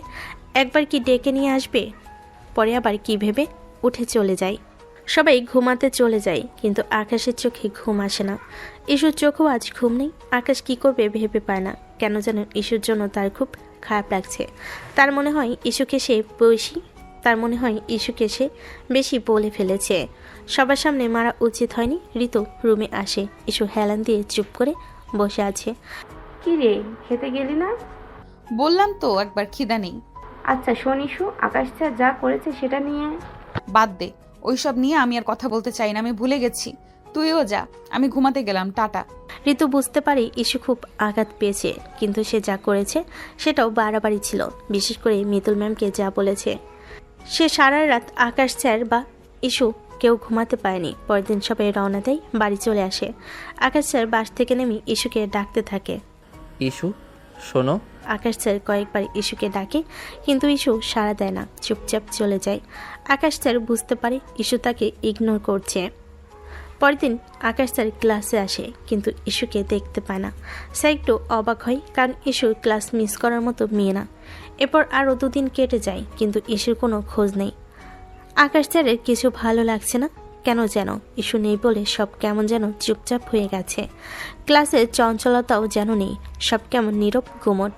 D: একবার কি ডেকে নিয়ে আসবে, পরে আবার কি ভেবে উঠে চলে যায়। সবাই ঘুমাতে চলে যায়, কিন্তু আকাশের চোখে ঘুম আসে না। ইস্যুর চোখেও আজ ঘুম নেই। আকাশ কি করবে ভেবে পায় না। কেন যেন ইস্যুর জন্য তার খুব খারাপ লাগছে। তার মনে হয় ইস্যুকে সে বেশি বলে ফেলেছে। সবার সামনে মারা উচিত হয়নি। ঋতু রুমে আসে। ইস্যু হেলান দিয়ে চুপ করে বসে আছে।
G: কি রে, খেতে গেলি না?
A: বললাম তো একবার খিদা নেই।
G: আচ্ছা শোন ইস্যু, আকাশ স্যার যা করেছে সেটা নিয়ে
A: বাদ দে, ওইসব নিয়ে আমি আর কথা বলতে চাই না, আমি ভুলে গেছি। তুইও যা, আমি ঘুমাতে গেলাম, টাটা।
D: ঋতু বুঝতে পারে ইস্যু খুব আঘাত পেয়েছে, কিন্তু সে যা করেছে সেটাও বাড়াবাড়ি ছিল। বিশেষ করে মিতুল ম্যামকে যা বলেছে। সে সারা রাত আকাশ স্যার বা ইস্যু কেউ ঘুমাতে পায়নি। পরের দিন সবাই রওনা দেয়, বাড়ি চলে আসে। আকাশ স্যার বাস থেকে নেমে ইস্যুকে ডাকতে থাকে।
B: ইস্যু শোনো।
D: আকাশ স্যার কয়েকবার ইস্যুকে ডাকে, কিন্তু ইস্যু সাড়া দেয় না, চুপচাপ চলে যায়। আকাশ স্যার বুঝতে পারে ইস্যু তাকে ইগনোর করছে। পরের দিন আকাশ স্যার ক্লাসে আসে, কিন্তু ইস্যুকে দেখতে পায় না। স্যার একটু অবাক হয়, কারণ ইস্যু ক্লাস মিস করার মতো মেয়ে না। এরপর আরও 2 দিন কেটে যায়, কিন্তু ইস্যুর কোনো খোঁজ নেই। আকাশ স্যারের কিছু ভালো লাগছে না, কেন যেন ইস্যু নেই বলে সব কেমন যেন চুপচাপ হয়ে গেছে। ক্লাসের চঞ্চলতাও যেন নেই, সব কেমন নীরব গুমট।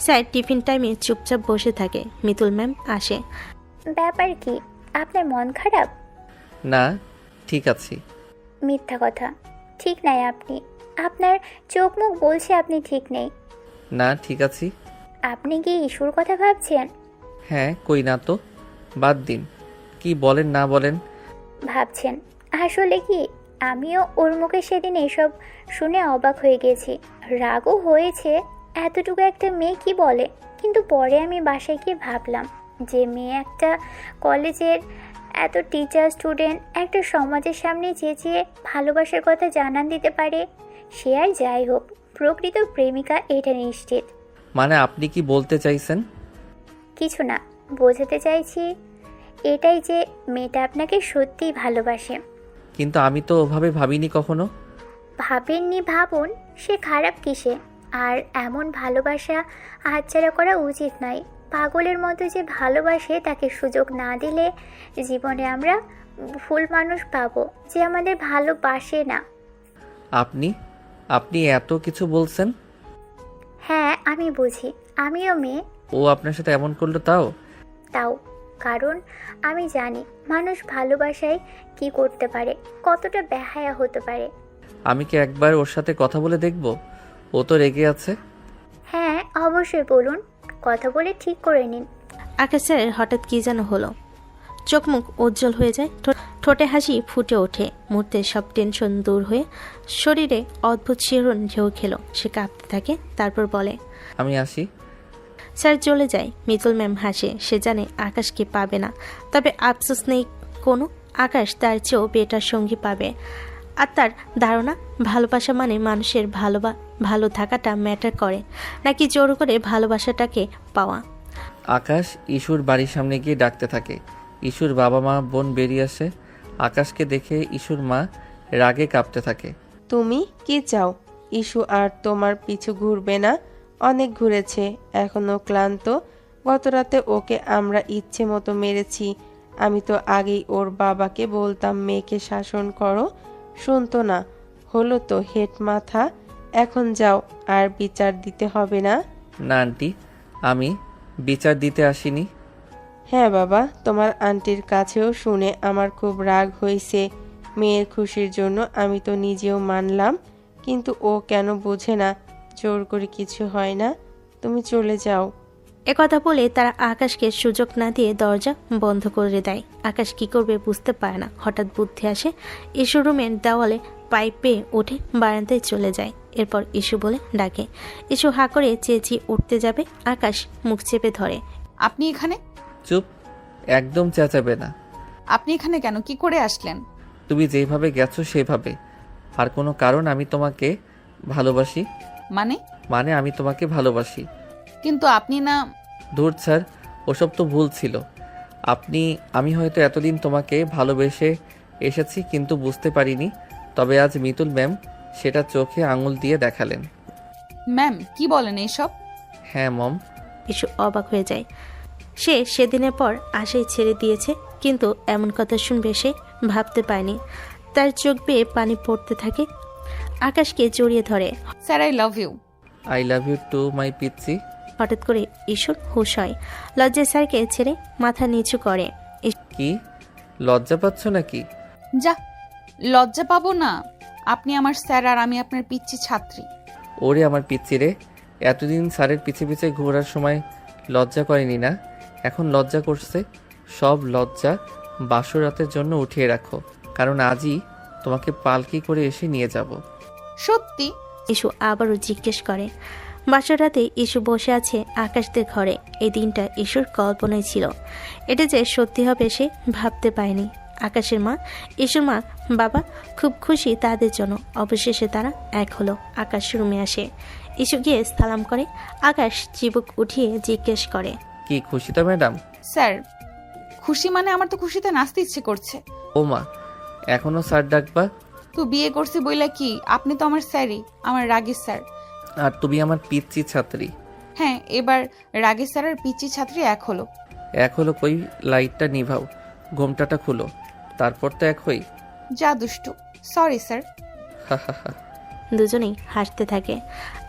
D: স্যার টিফিন টাইমে চুপচাপ বসে থাকে। মিতুল ম্যাম আসে।
M: ব্যাপার কি, আপনার মন খারাপ?
B: না, ঠিক আছি।
M: মিথ্যা কথা, ঠিক নাই আপনি। আপনার চোখ মুখ বলছে আপনি ঠিক নেই।
B: না, ঠিক আছি।
M: আপনি কি ইস্যুর কথা ভাবছেন?
B: হ্যাঁ, কই না তো। বাদ দিন, কি বলেন না বলেন।
M: ভাবছেন? আসলে কি, আমিও ওর মুখে সেদিন এসব শুনে অবাক হয়ে গেছি। রাগও হয়েছে, এতটুকু একটা মেয়ে কি বলে। কিন্তু পরে আমি বাসায় গিয়ে ভাবলাম যে মেয়ে একটা কলেজের এত টিচার স্টুডেন্ট একটা সমাজের সামনে চেঁচিয়ে ভালোবাসার কথা জানান দিতে পারে, সে আর যাই হোক প্রকৃত প্রেমিকা, এটা নিশ্চিত।
B: মানে আপনি কি বলতে চাইছেন?
M: কিছু না, বোঝাতে চাইছি এটাই যে মেয়েটা আপনাকে সত্যিই ভালোবাসে।
B: কিন্তু আমি তো ওভাবে ভাবিনি কখনো।
M: ভাবেননি ভাবুন, সে খারাপ কিসে? আর এমন ভালোবাসা হাতছাড়া করা উচিত নয়। পাগলের মতো যে ভালোবাসে তাকে সুযোগ না দিলে জীবনে আমরা ভুল মানুষ পাবো যে আমাদের ভালোবাসে না।
B: আপনি এত কিছু বলছেন?
M: হ্যাঁ আমি বুঝি, আমিও মেয়ে।
B: ও আপনার সাথে এমন করলো তাও?
M: কারণ আমি জানি মানুষ ভালোবাসায় কি করতে পারে, কতটা বেহায়া হতে পারে।
B: আমি কি একবার ওর সাথে কথা বলে দেখব? ও তো রেগে আছে।
M: হ্যাঁ অবশ্যই বলুন, কথা বলে ঠিক করে নিন।
D: আকাশ স্যারের হঠাৎ কি যেন হলো, চোখ মুখ উজ্জ্বল হয়ে যায়, ঠোঁটে হাসি ফুটে ওঠে, মুহূর্তে সব টেনশন দূর হয়ে শরীরে অদ্ভুত শিহরণ ঢেউ খেলো। সে কাঁপতে থাকে, তারপর বলে,
B: আমি আসি।
D: স্যার চলে যায়। মিতুল ম্যাম হাসে, সে জানে আকাশকে পাবে না, তবে আফসোস নেই কোনো। আকাশ তার চেয়েও বেটার সঙ্গী পাবে। আর তার ধারণা ভালোবাসা মানে মানুষের ভালো থাকাটা ম্যাটার করে, নাকি জোর করে ভালোবাসাটাকে পাওয়া।
B: আকাশ ইস্যুর বাড়ির সামনে গিয়ে ডাকতে থাকে। ইস্যুর বাবা মা বোন বেরিয়ে আসে। আকাশকে দেখে ইস্যুর মা রাগে কাঁপতে থাকে।
C: তুমি কি চাও? ইস্যু আর তোমার পিছু ঘুরবে না, অনেক ঘুরেছে, এখনো ক্লান্ত। গতরাতে ওকে আমরা ইচ্ছে মতো মেরেছি। আমি তো আগেই ওর বাবাকে বলতাম মেয়েকে শাসন করো, শুনতো না। হলো তো হেড মাথা। এখন যাও, আর বিচার দিতে হবে না।
B: না আন্টি, আমি বিচার দিতে আসিনি।
C: হ্যাঁ বাবা, তোমার আন্টির কাছেও শুনে আমার খুব রাগ হয়েছে। মেয়ের খুশির জন্য আমি তো নিজেও মানলাম, কিন্তু ও কেন বোঝে না? জোর করে কিছু হয় না, তুমি চলে যাও।
D: একথা বলে তারা আকাশকে সুযোগ না দিয়ে দরজা বন্ধ করে দেয়। আকাশ কি করবে বুঝতে পারে না। হঠাৎ বুদ্ধি আসে, ইস্যু রুমের দেওয়ালে পাইপে উঠে বারান্দায় চলে যায়। এরপর ইস্যু বলে ডাকে। ইস্যু হা করে চেঁচিয়ে উঠতে যাবে, আকাশ মুখ চেপে ধরে।
A: আপনি এখানে?
B: চুপ, একদম চেঁচাবে না।
A: আপনি এখানে কেন? কি করে আসলেন?
B: তুমি যেভাবে গেছো সেভাবে। আর কোনো কারণ আমি তোমাকে ভালোবাসি।
A: মানে
B: আমি তোমাকে ভালোবাসি।
A: কিন্তু আপনি না।
B: ধুর স্যার, ওসব তো ভুল ছিল। আমি হয়তো এতদিন তোমাকে ভালোবেসে এসেছি, কিন্তু বুঝতে পারিনি। তবে আজ মিতুল ম্যাম সেটা চোখে আঙুল দিয়ে দেখালেন।
A: ম্যাম কি বলেন এইসব?
B: হ্যাঁ মম।
D: ইস্যু অবাক হয়ে যায়। সে সেদিনের পর আশাই ছেড়ে দিয়েছে, কিন্তু এমন কথা শুনবে সে ভাবতে পারেনি। তার চোখ বেয়ে পানি পড়তে থাকে। আকাশকে জড়িয়ে ধরে।
A: Sir I love you.
B: I love you too my পিচ্চি।
D: হঠাৎ করে ইস্যুর হুঁশ হয়। লজ্জায় স্যারকে ছেড়ে মাথা নিচু করে।
B: কি লজ্জা পাচ্ছ নাকি?
A: যা, লজ্জা পাবো না? আপনি আমার স্যার আর আমি আপনার পিচ্চি ছাত্রী।
B: ওরে আমার পিচ্চি রে, এতদিন স্যারের পিছে পিছে ঘোরার সময় লজ্জা করেনি না, এখন লজ্জা করছে। সব লজ্জা বাসরাতের জন্য উঠিয়ে রাখো, কারণ আজই তোমাকে পালকি করে এসে নিয়ে যাব।
A: সত্যি?
D: ইস্যু আবারও জিজ্ঞেস করে। বাসর রাতে ইস্যু বসে আছে আকাশদের ঘরে। এই দিনটা ইস্যুর কল্পনায় ছিল, এটা যে সত্যি হবে সে ভাবতে পারেনি। আকাশের মা, ইস্যুর মা, বাবা খুব খুশি তাদের জন্য। অবশেষে তারা এক হলো। আকাশ রুমে আসে, ইস্যু গিয়ে সালাম করে। আকাশ চিবুক উঠিয়ে জিজ্ঞেস করে,
B: কি খুশি তো ম্যাডাম?
A: স্যার খুশি মানে? আমার তো খুশিতে নাচতে ইচ্ছে করছে।
B: ও মা, এখনো স্যার ডাকবা?
A: তো বিয়ে করছি বইলা কি? আপনি তো আমার স্যারই, আমার রাগের স্যার।
B: আর তুমি আমার পিচ্চি ছাত্রী।
A: হ্যাঁ, এবার রাগের স্যার আর পিচ্চি ছাত্রী এক হলো।
B: এক হলো কই? লাইটটা নিভাও, ঘোমটাটা খুলো, তারপর তো এক হই।
A: যা দুষ্টু। Sorry sir.
D: দুজনেই হাসতে থাকে।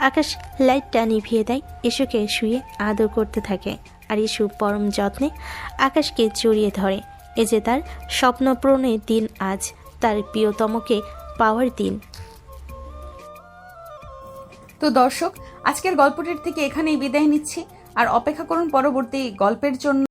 D: আকাশ লাইটটা নিভিয়ে দেয়, ইস্যুকে শুয়ে আদর করতে থাকে। আর ইস্যু পরম যত্নে আকাশকে জড়িয়ে ধরে। এ যে তার স্বপ্ন পূরণের দিন আজ, তার প্রিয়তমকে পাওয়ার দিন।
A: তো দর্শক, আজকের গল্পটির থেকে এখানেই বিদায় নিচ্ছি। আর অপেক্ষা করুন পরবর্তী গল্পের জন্য।